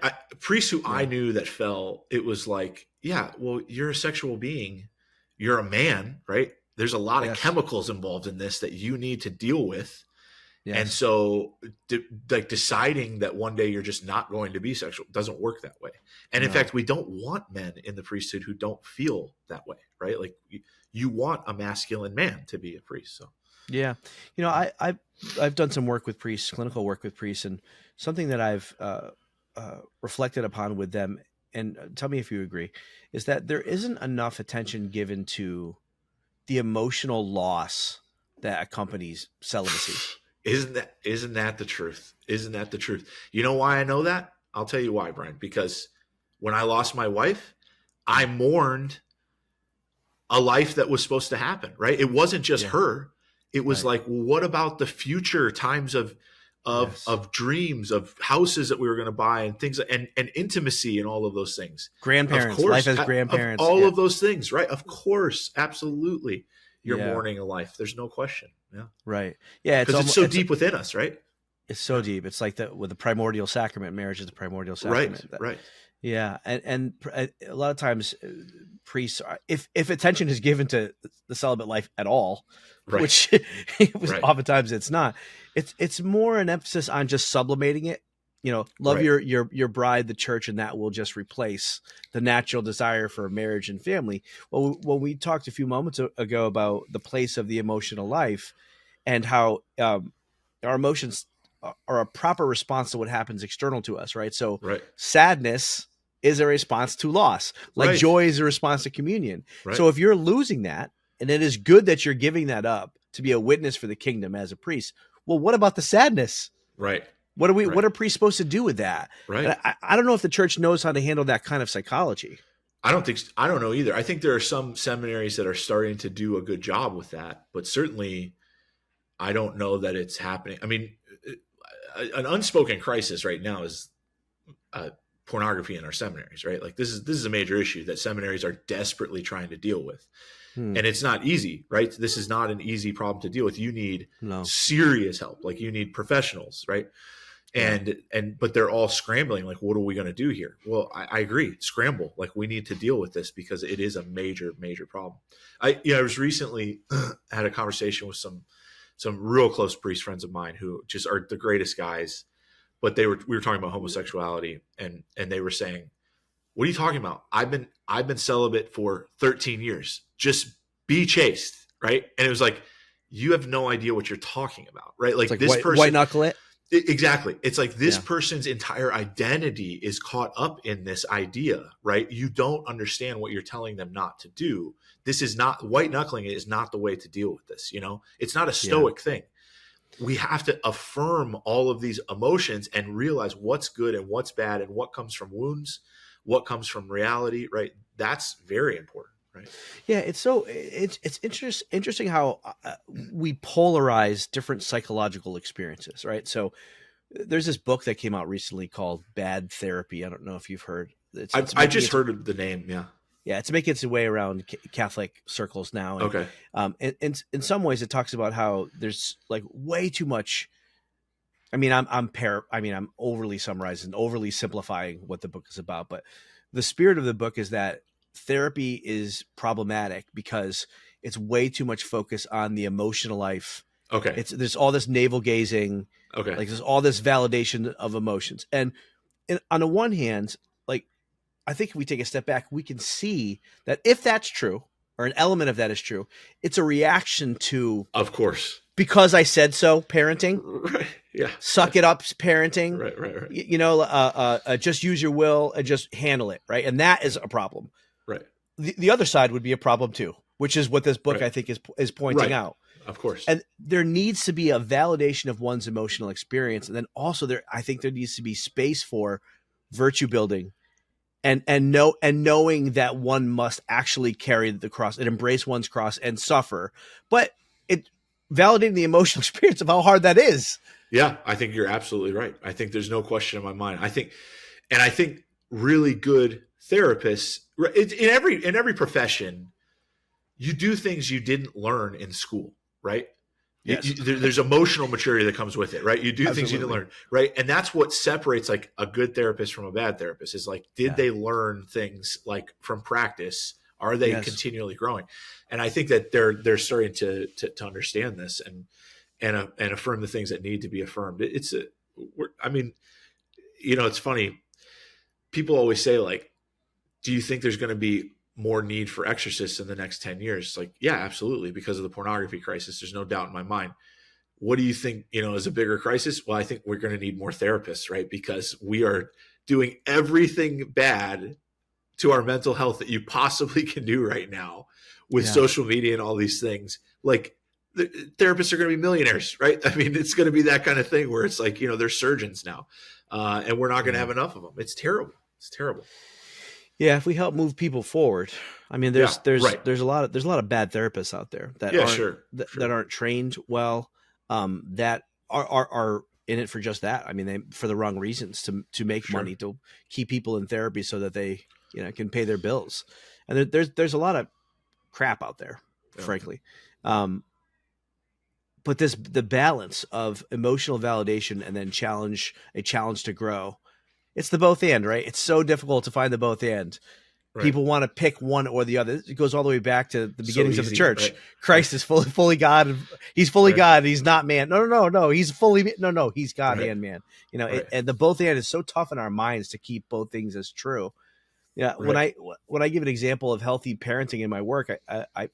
priests who I knew that fell, it was like, yeah, well, you're a sexual being. You're a man, right? There's a lot of chemicals involved in this that you need to deal with. Yes. And so like deciding that one day you're just not going to be sexual doesn't work that way. And in fact, we don't want men in the priesthood who don't feel that way, right? Like, you want a masculine man to be a priest. So, yeah. You know, I've done some work with priests, clinical work with priests, and something that I've reflected upon with them, and tell me if you agree, is that there isn't enough attention given to the emotional loss that accompanies celibacy. Isn't that the truth? Isn't that the truth? You know why I know that? I'll tell you why, Bryan. Because when I lost my wife, I mourned a life that was supposed to happen, right? It wasn't just her. It was like, well, what about the future times of dreams, of houses that we were going to buy, and things, and intimacy, and all of those things. Grandparents, life as grandparents, all of those things, right? Of course, absolutely. You're mourning a life. There's no question. Yeah. Right. Yeah. Because it's so deep within us, right? It's so deep. It's like with the primordial sacrament. Marriage is the primordial sacrament. Right. Yeah. And a lot of times priests, if attention is given to the celibate life at all, which oftentimes it's not, it's more an emphasis on just sublimating it. You know, love your bride, the church, and that will just replace the natural desire for marriage and family. Well, when we talked a few moments ago about the place of the emotional life and how our emotions are a proper response to what happens external to us, right? So sadness is a response to loss, like joy is a response to communion. So if you're losing that, and it is good that you're giving that up to be a witness for the kingdom as a priest, well, what about the sadness? Right. What are priests supposed to do with that? Right. I don't know if the church knows how to handle that kind of psychology. I don't know either. I think there are some seminaries that are starting to do a good job with that, but certainly I don't know that it's happening. I mean, an unspoken crisis right now is pornography in our seminaries, right? Like, this is a major issue that seminaries are desperately trying to deal with. And it's not easy, right? This is not an easy problem to deal with. You need serious help. Like, you need professionals, right? But they're all scrambling. Like, what are we going to do here? Well, I agree. Scramble. Like, we need to deal with this because it is a major, major problem. I was recently had a conversation with some real close priest friends of mine who just are the greatest guys, but we were talking about homosexuality, and they were saying, what are you talking about? I've been celibate for 13 years. Just be chaste, right? And it was like, you have no idea what you're talking about, right? Like, this person, white knuckle it. Exactly. It's like this person's entire identity is caught up in this idea, right? You don't understand what you're telling them not to do. This is not, white knuckling it is not the way to deal with this. You know, it's not a stoic thing. We have to affirm all of these emotions and realize what's good and what's bad and what comes from wounds, what comes from reality, right? That's very important, right? Yeah, it's interesting how we polarize different psychological experiences, right? So there's this book that came out recently called Bad Therapy. I don't know if you've heard. I just heard of the name, yeah. Yeah, it's making its way around Catholic circles now. And, okay. In some ways, it talks about how there's like way too much. I mean, I'm overly summarizing, overly simplifying what the book is about, but the spirit of the book is that therapy is problematic because it's way too much focus on the emotional life. Okay. There's all this navel gazing. Okay. Like, there's all this validation of emotions. And on the one hand, like, I think if we take a step back, we can see that if that's true, or an element of that is true, it's a reaction to, of course, because I said so, parenting. Right. Yeah. Suck it up, parenting. Right. You know, just use your will and just handle it, right? And that is a problem. the other side would be a problem too, which is what this book, Right. I think, is pointing Right. out. Of course. And there needs to be a validation of one's emotional experience. And then also I think there needs to be space for virtue building and knowing that one must actually carry the cross and embrace one's cross and suffer, but it validating the emotional experience of how hard that is. Yeah, I think you're absolutely right. I think there's no question in my mind. I think really good therapists in every profession, you do things you didn't learn in school, right? Yes. There's emotional maturity that comes with it, right? You do things you didn't Absolutely. learn, right? And that's what separates like a good therapist from a bad therapist is like, did they learn things like from practice? Are they continually growing? And I think that they're starting to understand this and affirm the things that need to be affirmed. It's funny. People always say like, do you think there's going to be more need for exorcists in the next 10 years? Like, yeah, absolutely. Because of the pornography crisis, there's no doubt in my mind. What do you think, is a bigger crisis? Well, I think we're going to need more therapists, right? Because we are doing everything bad to our mental health that you possibly can do right now with social media and all these things. Like, the therapists are going to be millionaires, right? I mean, it's going to be that kind of thing where it's like, they're surgeons now, and we're not going to have enough of them. It's terrible. It's terrible. Yeah, if we help move people forward, I mean, there's a lot of bad therapists out there that aren't trained well, that are in it for just that. I mean, for the wrong reasons, to make money, to keep people in therapy so that they can pay their bills. And there's a lot of crap out there, frankly. But the balance of emotional validation and then a challenge to grow. It's the both and, right? It's so difficult to find the both and. Right. People want to pick one or the other. It goes all the way back to the beginnings of the church. Right. Christ is fully God. He's fully God. He's not man. No. He's fully he's God and man. And the both and is so tough in our minds to keep both things as true. Yeah. Right. When I give an example of healthy parenting in my work, I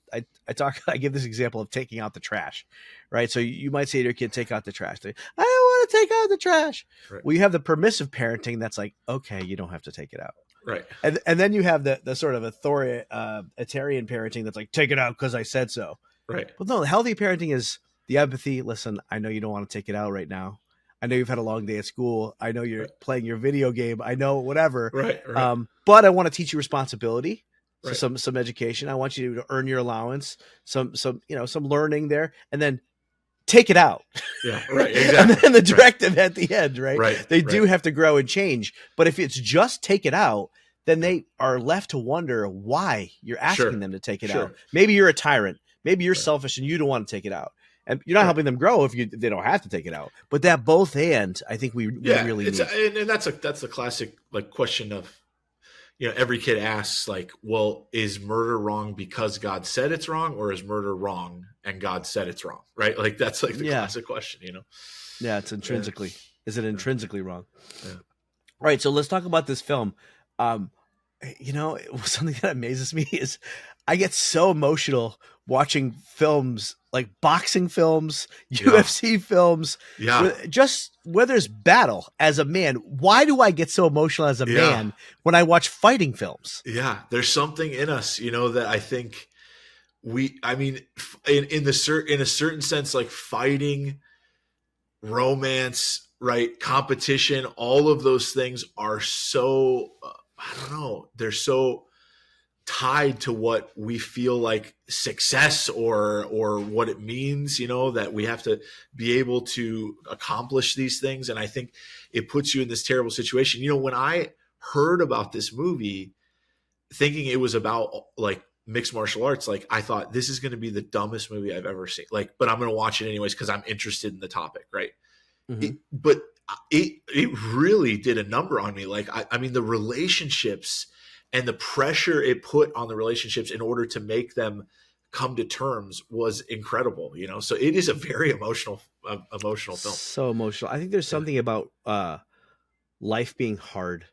give this example of taking out the trash, right? So you might say to your kid, take out the trash. I don't want to take out the trash. Right. Well, you have the permissive parenting that's like, okay, you don't have to take it out. Right. And then you have the sort of authoritarian parenting that's like, take it out because I said so. Right. But no, the healthy parenting is the empathy. Listen, I know you don't want to take it out right now. I know you've had a long day at school. I know you're playing your video game. I know whatever. Right. But I want to teach you responsibility. Right. So some education. I want you to earn your allowance, some learning there, and then take it out. Yeah, right. Exactly. And then the directive at the end, right? Right. They do have to grow and change. But if it's just take it out, then they are left to wonder why you're asking them to take it out. Maybe you're a tyrant. Maybe you're selfish and you don't want to take it out. And you're not helping them grow if they don't have to take it out. But that both and, I think we really need. And that's the classic like question of, every kid asks like, well, is murder wrong because God said it's wrong, or is murder wrong and God said it's wrong? Right? Like that's like the classic question, Yeah, it's intrinsically. Yeah. Is it intrinsically wrong? Yeah. Right. So let's talk about this film. Something that amazes me is I get so emotional watching films like boxing films, UFC films, just where there's battle as a man. Why do I get so emotional as a man when I watch fighting films? Yeah, there's something in us, that I think in a certain sense, like fighting, romance, right, competition, all of those things are so, I don't know, they're so tied to what we feel like success or what it means, that we have to be able to accomplish these things. And I think it puts you in this terrible situation. When I heard about this movie, thinking it was about like mixed martial arts, like I thought this is going to be the dumbest movie I've ever seen. Like, but I'm going to watch it anyways because I'm interested in the topic, right? Mm-hmm. But it really did a number on me. Like, I mean, the relationships and the pressure it put on the relationships in order to make them come to terms was incredible, So it is a very emotional film. So emotional. I think there's something about life being hard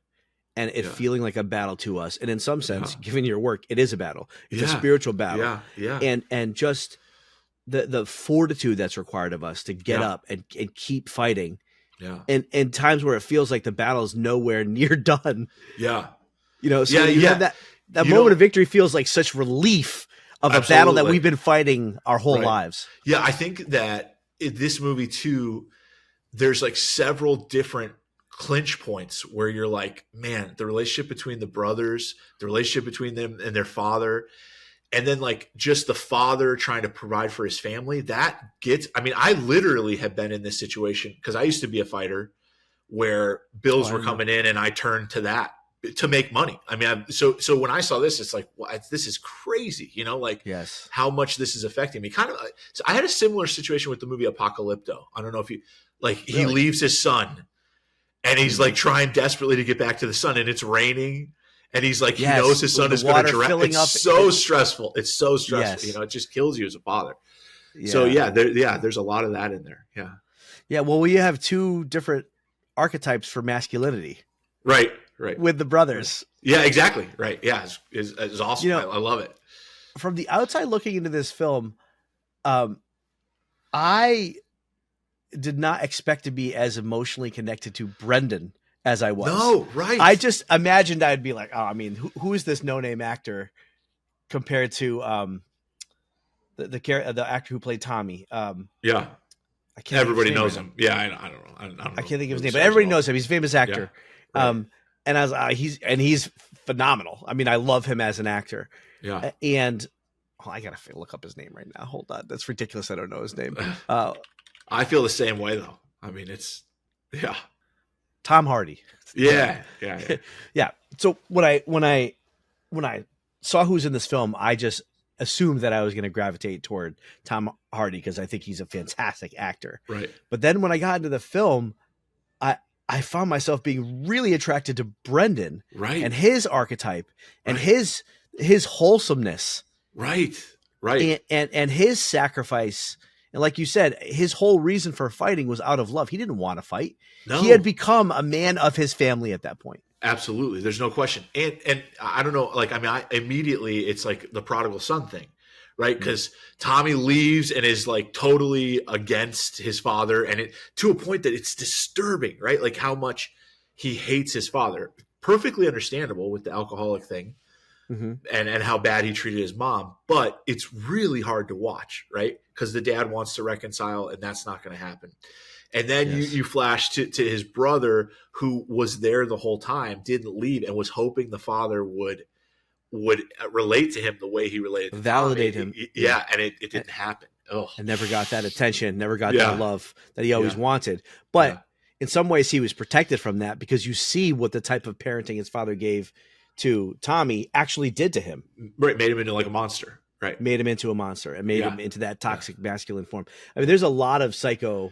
and it feeling like a battle to us. And in some sense, given your work, it is a battle. It's a spiritual battle. Yeah. And just the fortitude that's required of us to get up and keep fighting. Yeah. And in times where it feels like the battle is nowhere near done. Yeah. So you have that. that You moment know, of victory feels like such relief of a battle that absolutely. we've been fighting our whole Right. lives. Yeah, I think that in this movie too, there's like several different clinch points where you're like, man, the relationship between the brothers, the relationship between them and their father, and then like just the father trying to provide for his family. That gets, I mean, I literally have been in this situation because I used to be a fighter where bills were coming in and I turned to that to make money. I mean, so when I saw this, it's like, well, this is crazy, you know, like Yes. how much this is affecting me. Kind of. So I had a similar situation with the movie Apocalypto. I don't know if you like. He Really? leaves his son, and he's like trying desperately to get back to the son, and it's raining, and he's like, he knows his son is going to drown. It's so stressful. It's so stressful. Yes. You know, it just kills you as a father. Yeah. So there's a lot of that in there. Yeah. Yeah. Well, we have two different archetypes for masculinity. Right. With the brothers. Yeah, exactly. Right. Yeah. It's awesome. I love it. From the outside looking into this film, I did not expect to be as emotionally connected to Brendan as I was. No, right. I just imagined I'd be like, oh, I mean, who is this no-name actor compared to the actor who played Tommy? Yeah. Everybody knows him. Yeah, I don't know. I can't think of his name, but everybody knows him. He's a famous actor. Yeah, right. And I was, he's phenomenal. I mean, I love him as an actor. Yeah. And I gotta look up his name right now. Hold on, that's ridiculous. I don't know his name. I feel the same way though. I mean, it's Tom Hardy. Yeah. So when I saw who's in this film, I just assumed that I was going to gravitate toward Tom Hardy because I think he's a fantastic actor. Right. But then when I got into the film, I found myself being really attracted to Brendan, right, and his archetype and his wholesomeness, right, and his sacrifice. And like you said, his whole reason for fighting was out of love. He didn't want to fight. No. He had become a man of his family at that point. Absolutely. There's no question. And I don't know, like, I mean, immediately it's like the prodigal son thing, right? Because Tommy leaves and is like totally against his father, and it to a point that it's disturbing, right? Like how much he hates his father. Perfectly understandable with the alcoholic thing. Mm-hmm. And how bad he treated his mom, but it's really hard to watch, right? Because the dad wants to reconcile, and that's not going to happen. And then you flash to his brother, who was there the whole time, didn't leave, and was hoping the father would relate to him the way he related to validate him. Yeah, and it didn't happen. Oh, and never got that attention, never got that love that he always wanted. But in some ways, he was protected from that because you see what the type of parenting his father gave to Tommy actually did to him. Right, made him into like a monster. Right, made him into a monster and made him into that toxic masculine form. I mean, there's a lot of psycho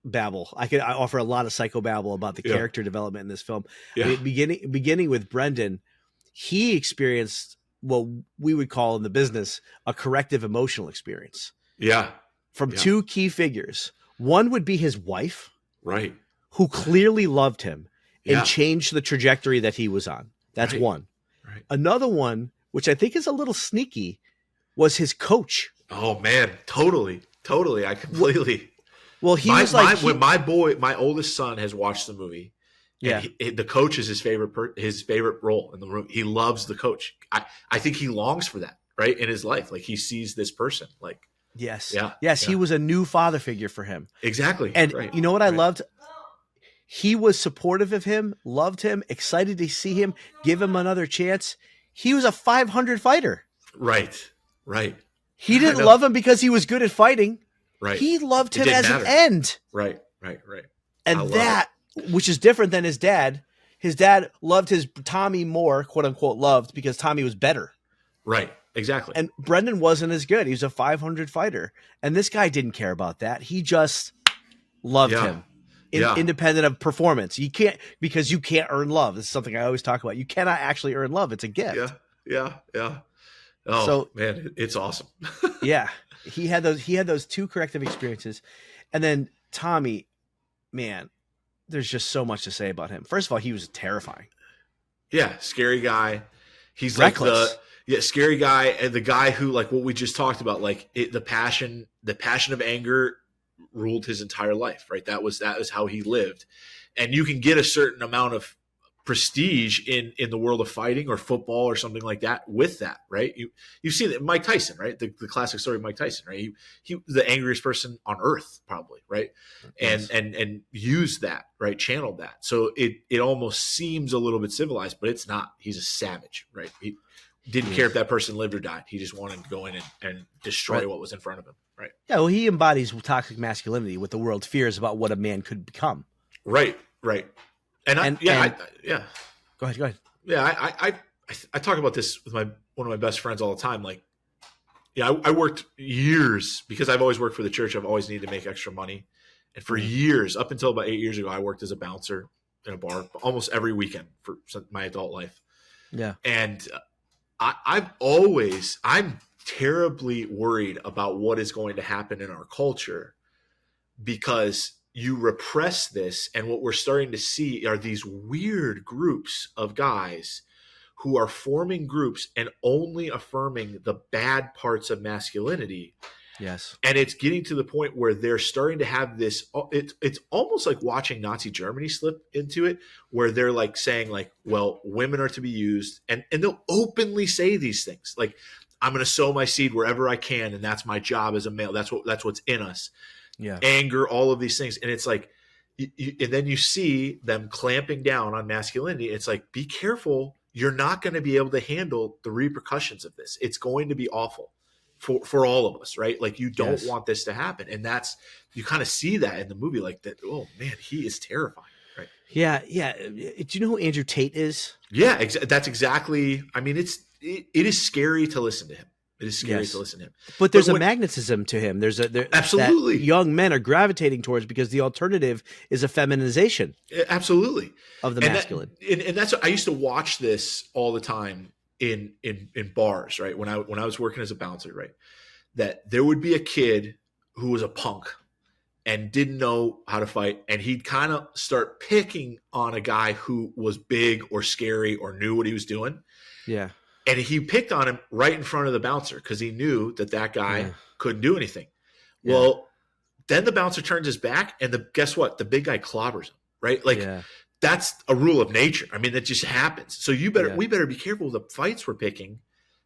babble. I offer a lot of psycho babble about the character development in this film. I mean, beginning with Brendan, he experienced what we would call in the business a corrective emotional experience. Yeah, from two key figures. One would be his wife, right, who clearly loved him and changed the trajectory that he was on. That's one. Right. Another one, which I think is a little sneaky, was his coach. Oh man, totally. I completely. Well, he was like when my oldest son has watched the movie. And the coach is his favorite role in the room. He loves the coach. I think he longs for that, right, in his life. Like he sees this person. Like yes, he was a new father figure for him. Exactly. And you know what I loved? He was supportive of him, loved him, excited to see him, give him another chance. He was a 500 fighter. Right. He didn't love him because he was good at fighting. Right. He loved him as an end. Right. And that, which is different than his dad. His dad loved his Tommy more, quote unquote, loved because Tommy was better. Right. Exactly. And Brendan wasn't as good. He was a 500 fighter. And this guy didn't care about that. He just loved him. Independent of performance. You can't, because you can't earn love. This is something I always talk about. You cannot actually earn love. It's a gift. Yeah. Oh, so, man, it's awesome. He had those two corrective experiences. And then Tommy, man, there's just so much to say about him. First of all, he was terrifying. Yeah, scary guy. He's reckless. Like scary guy, and the guy who, like what we just talked about, like the passion of anger ruled his entire life, right? That was how he lived. And you can get a certain amount of prestige in the world of fighting or football or something like that with that, right? You've seen it, Mike Tyson, right? The classic story of Mike Tyson, right? He was the angriest person on earth, probably, right? Yes. And used that, right? Channeled that. So it almost seems a little bit civilized, but it's not. He's a savage, right? He didn't care if that person lived or died. He just wanted to go in and destroy what was in front of him, right? Yeah, well, he embodies toxic masculinity, what the world fears about what a man could become. Right. And go ahead. Yeah, I talk about this with one of my best friends all the time. Like, yeah, I worked years because I've always worked for the church. I've always needed to make extra money, and for years, up until about 8 years ago, I worked as a bouncer in a bar almost every weekend for my adult life. Yeah, and I'm terribly worried about what is going to happen in our culture because you repress this, and what we're starting to see are these weird groups of guys who are forming groups and only affirming the bad parts of masculinity. Yes. And it's getting to the point where they're starting to have this, it's almost like watching Nazi Germany slip into it, where they're like saying like, well, women are to be used, and they'll openly say these things. Like, I'm going to sow my seed wherever I can, and that's my job as a male. That's what's in us. Yeah. Anger, all of these things. And it's like, and then you see them clamping down on masculinity. It's like, be careful. You're not going to be able to handle the repercussions of this. It's going to be awful for all of us, right? Like, you don't want this to happen. And you kind of see that in the movie, like that. Oh man, he is terrifying. Right. Yeah. Yeah. Do you know who Andrew Tate is? Yeah, that's exactly. I mean, it is scary to listen to him. It is scary to listen to him. But there's a magnetism to him. Absolutely. That young men are gravitating towards, because the alternative is a feminization. Absolutely. Of the masculine. And that's, I used to watch this all the time in bars, right? When I was working as a bouncer, right? That there would be a kid who was a punk and didn't know how to fight, and he'd kind of start picking on a guy who was big or scary or knew what he was doing. Yeah. And he picked on him right in front of the bouncer because he knew that guy couldn't do anything. Yeah. Well, then the bouncer turns his back, and guess what? The big guy clobbers him, right? Like, that's a rule of nature. I mean, that just happens. So we better be careful with the fights we're picking,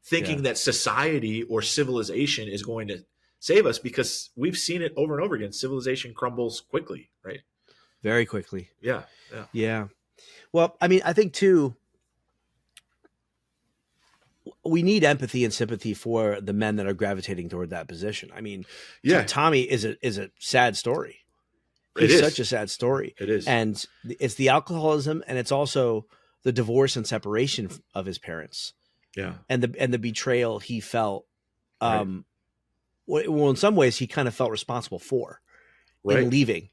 thinking that society or civilization is going to save us, because we've seen it over and over again. Civilization crumbles quickly, right? Very quickly. Yeah. Well, I mean, I think too, we need empathy and sympathy for the men that are gravitating toward that position. I mean, Tommy is a sad story. It's such a sad story. It is. And it's the alcoholism, and it's also the divorce and separation of his parents. Yeah. And the betrayal he felt, well, in some ways he kind of felt responsible for in leaving.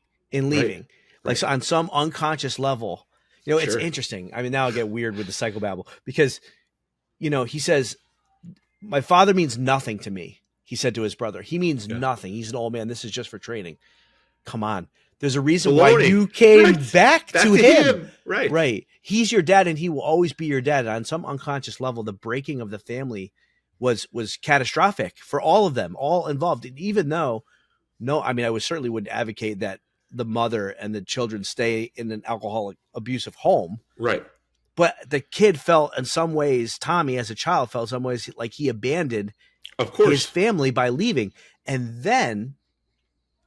Like, so on some unconscious level, it's interesting. I mean, now I'll get weird with the psychobabble, because he says, my father means nothing to me. He said to his brother, he means nothing. He's an old man. This is just for training. Come on. There's a reason why you came back to him. Right. He's your dad, and he will always be your dad. And on some unconscious level, the breaking of the family was catastrophic for all of them, all involved. And even though, I certainly would advocate that the mother and the children stay in an alcoholic, abusive home. Right. But the kid felt in some ways, Tommy as a child felt in some ways like he abandoned his family by leaving. And then,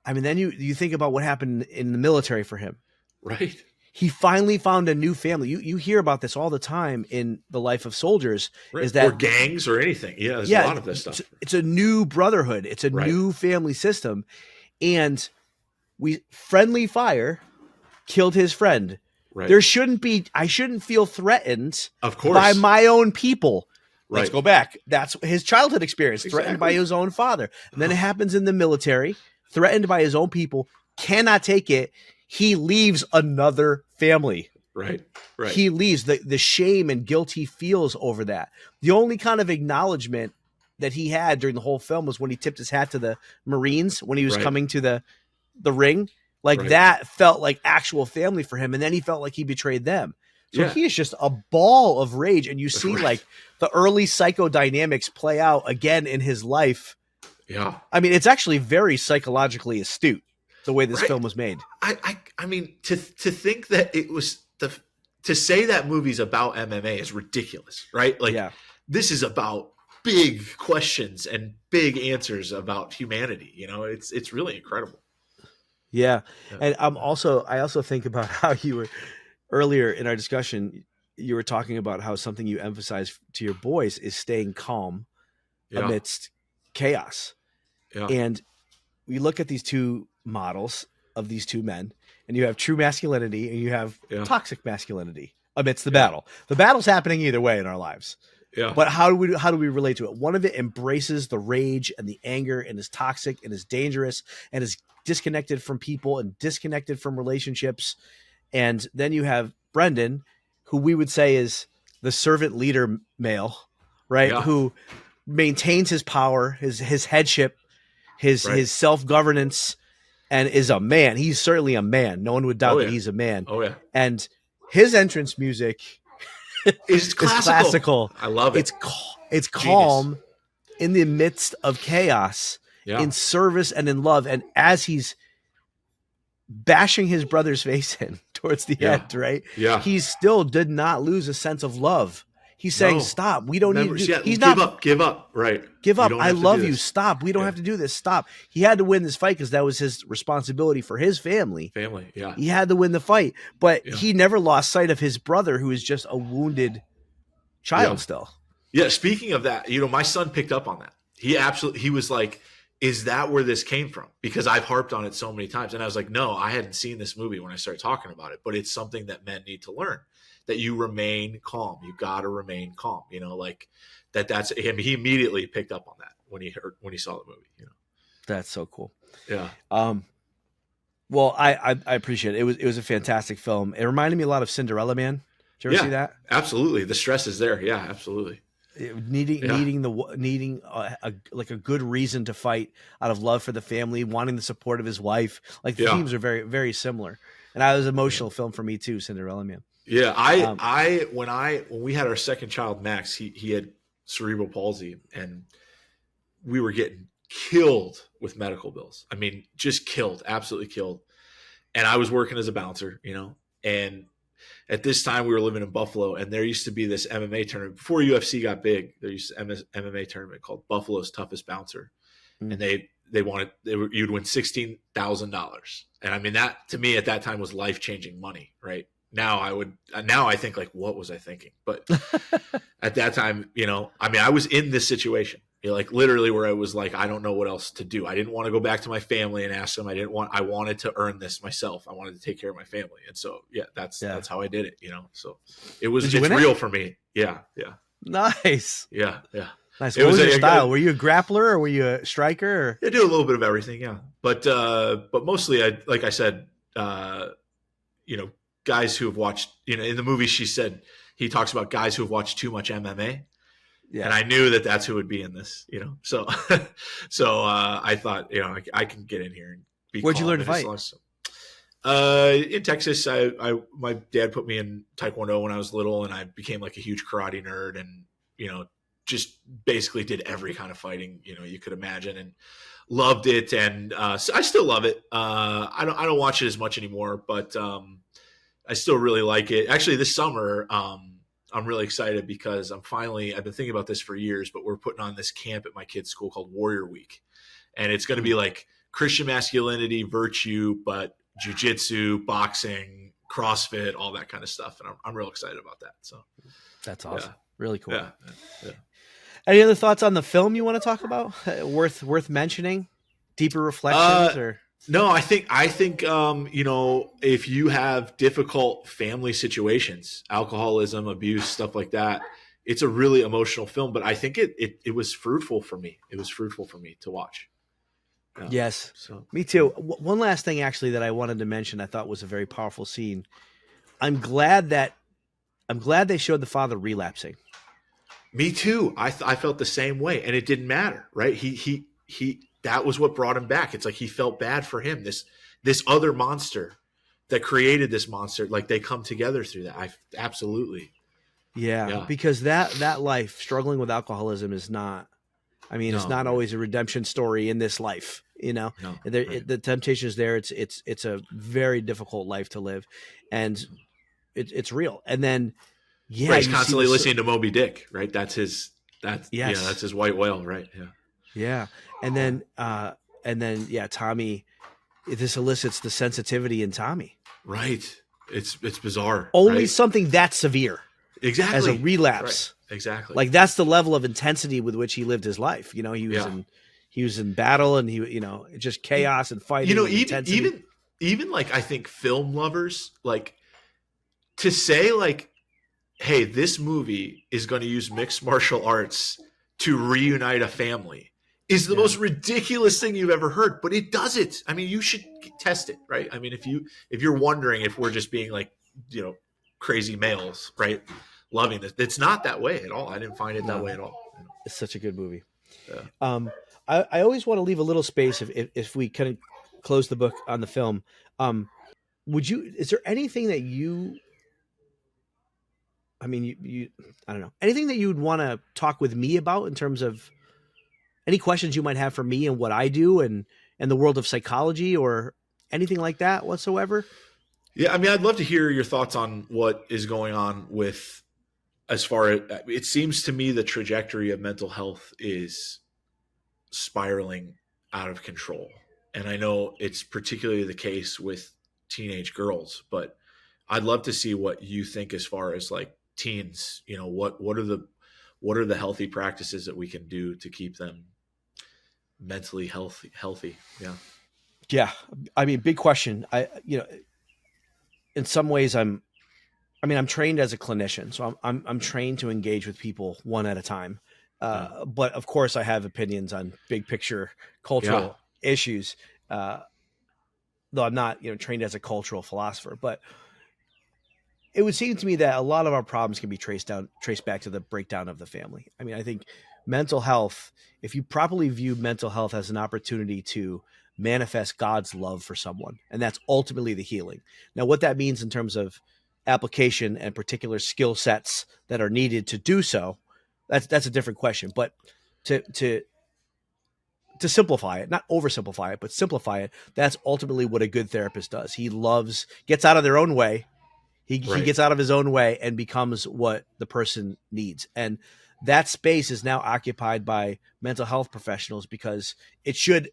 then you think about what happened in the military for him. Right. He finally found a new family. You hear about this all the time in the life of soldiers. Right. Is that or gangs or anything. Yeah, there's a lot of this stuff. It's a new brotherhood. It's a new family system. And friendly fire killed his friend. Right. I shouldn't feel threatened by my own people. Let's go back. That's his childhood experience, threatened by his own father. And then it happens in the military, threatened by his own people, cannot take it. He leaves another family. Right. He leaves the shame and guilt he feels over that. The only kind of acknowledgement that he had during the whole film was when he tipped his hat to the Marines when he was coming to the ring. Like that felt like actual family for him. And then he felt like he betrayed them. So he is just a ball of rage. And you see like the early psychodynamics play out again in his life. Yeah. I mean, it's actually very psychologically astute the way this film was made. I mean, to think that it was to say that movie's about MMA is ridiculous, right? Like Yeah. this is about big questions and big answers about humanity. You know, it's really incredible. Yeah. Yeah. And I also think about how you were earlier in our discussion, you were talking about how something you emphasize to your boys is staying calm Yeah. amidst chaos. Yeah. And we look at these two models of these two men, and you have true masculinity and you have toxic masculinity amidst the battle. The battle's happening either way in our lives. Yeah. But how do we relate to it? One of it embraces the rage and the anger and is toxic and is dangerous and is disconnected from people and disconnected from relationships. And then you have Brendan, who we would say is the servant leader male, right? Yeah. Who maintains his power, his headship, his self-governance, and is a man. He's certainly a man. No one would doubt that he's a man. Oh yeah. And his entrance music is classical. I love it. It's calm in the midst of chaos, in service and in love. And as he's bashing his brother's face in towards the end, right? Yeah. He still did not lose a sense of love. He's saying, stop. We don't need to do he's not give up. Right. Give up. I love you. Stop. We don't have to do this. Stop. He had to win this fight because that was his responsibility for his family. Yeah. He had to win the fight, but he never lost sight of his brother, who is just a wounded child still. Yeah. Speaking of that, my son picked up on that. He was like, is that where this came from? Because I've harped on it so many times. And I was like, no, I hadn't seen this movie when I started talking about it, but it's something that men need to learn, that you remain calm. You got to remain calm, like that's him. He immediately picked up on that when he saw the movie, That's so cool. Yeah. Well, I appreciate it. It was a fantastic film. It reminded me a lot of Cinderella Man. Did you ever see that? Absolutely. The stress is there. Yeah, absolutely. Needing a good reason to fight out of love for the family, wanting the support of his wife. Like the themes are very, very similar. And that was an emotional film for me too, Cinderella Man. Yeah. When we had our second child, Max, he had cerebral palsy, and we were getting killed with medical bills. I mean, just killed, absolutely killed. And I was working as a bouncer, and at this time we were living in Buffalo, and there used to be this MMA tournament before UFC got big. There used to be an MMA tournament called Buffalo's Toughest Bouncer. And you'd win $16,000. And I mean, that to me at that time was life-changing money, right? Now I think like, what was I thinking? But at that time, I was in this situation, like literally where I was like, I don't know what else to do. I didn't want to go back to my family and ask them. I wanted to earn this myself. I wanted to take care of my family. And so, that's how I did it, so it's real for me. Yeah. Yeah. Nice. Yeah. Yeah. Nice. What was your style? Were you a grappler or were you a striker? Or? I do a little bit of everything. Yeah. But mostly like I said, guys who have watched, in the movie, he talks about guys who have watched too much MMA. Yeah. And I knew that that's who would be in this, so, I thought, I can get in here and be Where'd you learn to fight? In Texas, my dad put me in Taekwondo when I was little, and I became like a huge karate nerd, and, just basically did every kind of fighting, you could imagine, and loved it. And, so I still love it. I don't watch it as much anymore, but, I still really like it. Actually, this summer, I'm really excited because I've been thinking about this for years, but we're putting on this camp at my kid's school called Warrior Week. And it's going to be like Christian masculinity, virtue, but jujitsu, boxing, CrossFit, all that kind of stuff. And I'm real excited about that. So that's awesome. Really cool. Yeah. Any other thoughts on the film you want to talk about? Worth mentioning? Deeper reflections or? No, I think if you have difficult family situations, alcoholism, abuse, stuff like that, it's a really emotional film. But I think it was fruitful for me. It was fruitful for me to watch. Yes, so me too. One last thing, actually, that I wanted to mention, I thought was a very powerful scene. I'm glad they showed the father relapsing. Me too. I felt the same way, and it didn't matter, right? He that was what brought him back. It's like he felt bad for him. This other monster that created this monster, like they come together through that. Absolutely. Yeah, because that life struggling with alcoholism is not. I mean, it's not always a redemption story in this life. The temptation is there. It's a very difficult life to live, and it's real. And then, yeah, right. He's you constantly see listening to Moby Dick, right? That's his, yes. that's his white whale, right? Yeah. Yeah. And then, yeah, Tommy, this elicits the sensitivity in Tommy. Right. It's bizarre. Only right? something that severe Exactly. as a relapse. Right. Exactly. Like that's the level of intensity with which he lived his life. You know, he was in battle, and just chaos and fighting. Even like, I think film lovers, like, to say like, hey, this movie is going to use mixed martial arts to reunite a family is the most ridiculous thing you've ever heard, but it does it. I mean, you should test it, right? I mean, if you're wondering if we're just being like, crazy males, right, loving this, it's not that way at all. I didn't find it that way at all. It's such a good movie. Yeah. I always want to leave a little space if we kind of close the book on the film. Is there anything that you I don't know, anything that you would want to talk with me about in terms of any questions you might have for me and what I do and the world of psychology or anything like that whatsoever? Yeah. I mean, I'd love to hear your thoughts on what is going on with, as far as it seems to me, the trajectory of mental health is spiraling out of control. And I know it's particularly the case with teenage girls, but I'd love to see what you think as far as like teens, what are the healthy practices that we can do to keep them mentally healthy. Yeah. Yeah. I mean, big question. In some ways I'm trained as a clinician, so I'm trained to engage with people one at a time. But of course I have opinions on big picture cultural issues. Though I'm not, trained as a cultural philosopher, but it would seem to me that a lot of our problems can be traced back to the breakdown of the family. I mean, I think mental health, if you properly view mental health as an opportunity to manifest God's love for someone, and that's ultimately the healing. Now, what that means in terms of application and particular skill sets that are needed to do so, that's a different question. But to simplify it, not oversimplify it, but simplify it, that's ultimately what a good therapist does. He gets out of their own way. He gets out of his own way and becomes what the person needs. And that space is now occupied by mental health professionals because it should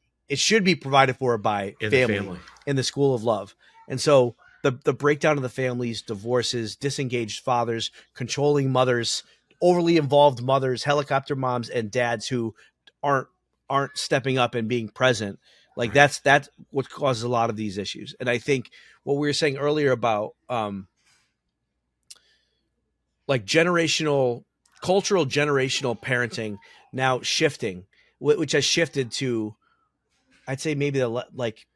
be provided for by family in the school of love. And so the breakdown of the families, divorces, disengaged fathers, controlling mothers, overly involved mothers, helicopter moms, and dads who aren't stepping up and being present. Like that's what causes a lot of these issues. And I think what we were saying earlier about like cultural generational parenting now shifting, which has shifted to, I'd say maybe like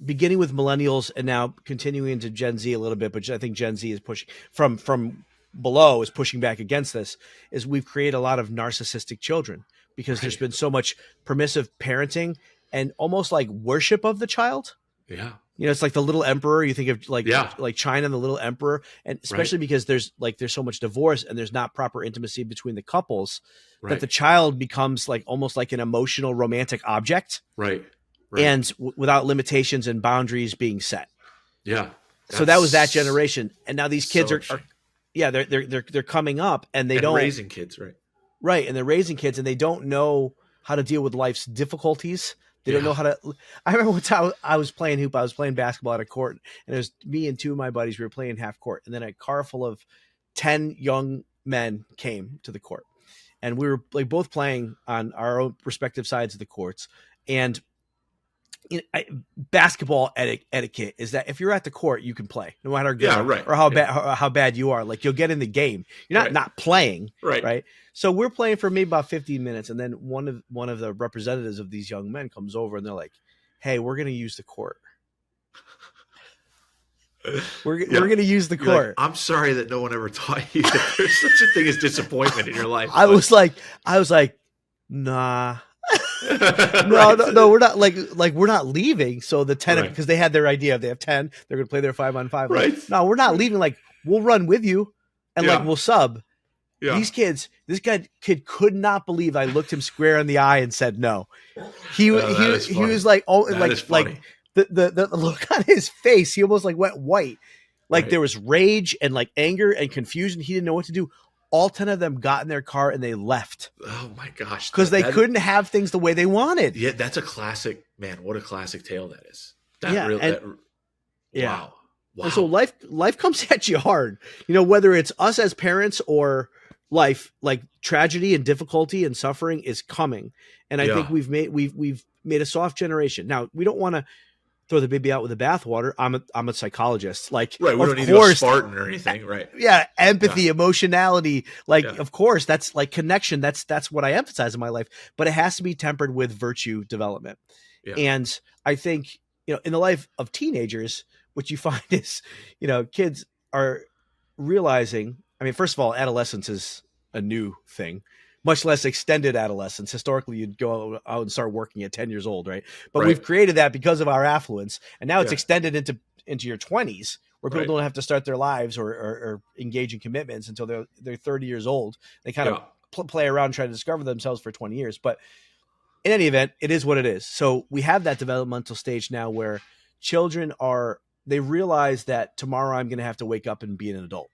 beginning with millennials and now continuing into Gen Z a little bit, but I think Gen Z is pushing from below is pushing back against this, is we've created a lot of narcissistic children because there's been so much permissive parenting and almost like worship of the child. Yeah. It's like the little emperor. You think of like China and the little emperor, and especially because there's so much divorce and there's not proper intimacy between the couples that the child becomes like almost like an emotional romantic object. Right. And without limitations and boundaries being set. Yeah. So that was that generation. And now these kids they're coming up and they're raising kids, right? Right. And they're raising kids and they don't know how to deal with life's difficulties. They don't know how to. I remember one time I was playing hoop. I was playing basketball at a court, and it was me and two of my buddies. We were playing half court, and then a car full of 10 young men came to the court, and we were like both playing on our own respective sides of the courts. And basketball etiquette is that if you're at the court, you can play no matter good or how bad you are. Like you'll get in the game. You're not playing, right? So we're playing for maybe about 15 minutes, and then one of the representatives of these young men comes over, and they're like, "Hey, we're going to use the court. We're going to use the court." Like, I'm sorry that no one ever taught you that there's such a thing as disappointment in your life. I was like, nah. No, we're not like we're not leaving. So the 10 because they had their idea. If they have 10, they're gonna play their 5-on-5. Right. Like, no, we're not leaving. Like we'll run with you and like we'll sub. Yeah. These kids, this kid could not believe I looked him square in the eye and said no. He was like, oh, like the look on his face. He almost like went white. Like Right. there was rage and like anger and confusion. He didn't know what to do. All 10 of them got in their car and they left Oh my gosh. because they couldn't have things the way they wanted. Yeah, that's a classic, man. What a classic tale that is. That Yeah, really, and- Yeah. wow. Wow. And so life comes at you hard, whether it's us as parents or life, like tragedy and difficulty and suffering is coming. And I think we've made a soft generation. Now we don't want to throw the baby out with the bathwater. I'm a psychologist. Like, right. We of don't need course, to go Spartan or anything. Right. Yeah. Empathy, emotionality, like, Yeah. of course, that's like connection. That's what I emphasize in my life, but it has to be tempered with virtue development. Yeah. And I think, in the life of teenagers, what you find is, kids are realizing, I mean, first of all, adolescence is a new thing, much less extended adolescence. Historically, you'd go out and start working at 10 years old, right? But Right. we've created that because of our affluence. And now it's Yeah. extended into your 20s, where people Right. don't have to start their lives or engage in commitments until they're 30 years old. They kind of play around and try to discover themselves for 20 years. But in any event, it is what it is. So we have that developmental stage now where children they realize that tomorrow I'm going to have to wake up and be an adult.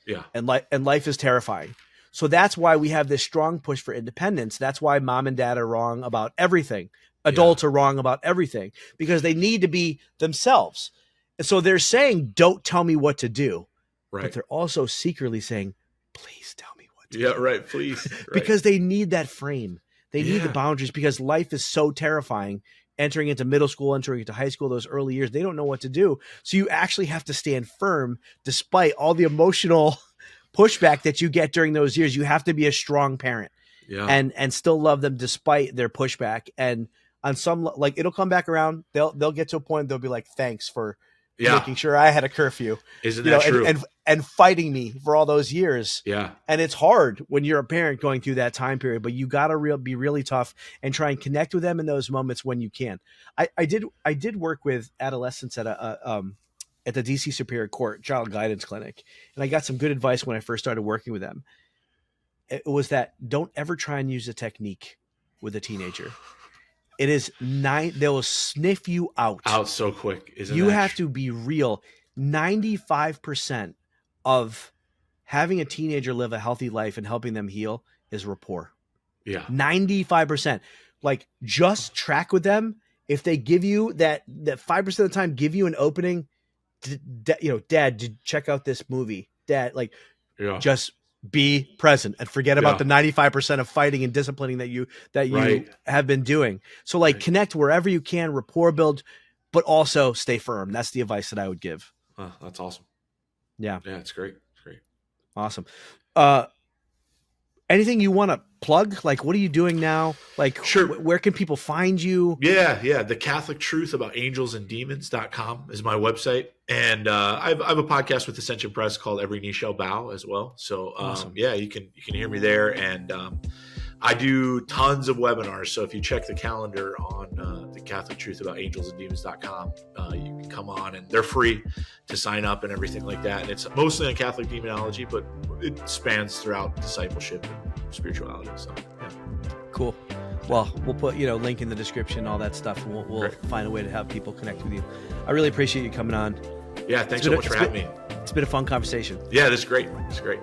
Yeah. And life is terrifying. So that's why we have this strong push for independence. That's why mom and dad are wrong about everything. Adults are wrong about everything because they need to be themselves. And so they're saying, don't tell me what to do. Right. But they're also secretly saying, please tell me what to do. Yeah. Right. Please. Right. Because they need that frame. They need the boundaries because life is so terrifying. Entering into middle school, entering into high school, those early years, they don't know what to do. So you actually have to stand firm despite all the emotional pushback that you get during those years. You have to be a strong parent and still love them despite their pushback. And on some, like, it'll come back around. They'll get to a point, they'll be like, thanks for making sure I had a curfew. Isn't that true? And fighting me for all those years. Yeah. And it's hard when you're a parent going through that time period, but you got to be really tough and try and connect with them in those moments when you can. I did work with adolescents at at the DC Superior Court Child Guidance Clinic. And I got some good advice when I first started working with them. It was that don't ever try and use a technique with a teenager. It is they'll sniff you out so quick. You have to be real. 95% of having a teenager live a healthy life and helping them heal is rapport. Yeah. 95%. Like, just track with them. If they give you that 5% of the time, give you an opening, Dad, check out this movie. Dad, like, just be present and forget about the 95% of fighting and disciplining that you have been doing. So, like, connect wherever you can, rapport build, but also stay firm. That's the advice that I would give. That's awesome. Yeah. Yeah, it's great. It's great. Awesome. Anything you want to plug? Like, what are you doing now? Like, sure. Where can people find you? Yeah. The Catholic Truth About Angels and Demons.com is my website. And I have a podcast with Ascension Press called Every Knee Shall Bow as well. So Awesome. you can hear me there. And I do tons of webinars. So if you check the calendar on the Catholic Truth About Angels and Demons.com, you can come on and they're free to sign up and everything like that. And it's mostly on Catholic demonology, but it spans throughout discipleship and spirituality. So yeah. Cool. Well, we'll put link in the description, all that stuff. And we'll find a way to have people connect with you. I really appreciate you coming on. Yeah, thanks so much for having me. It's been a fun conversation. Yeah, this is great. It's great.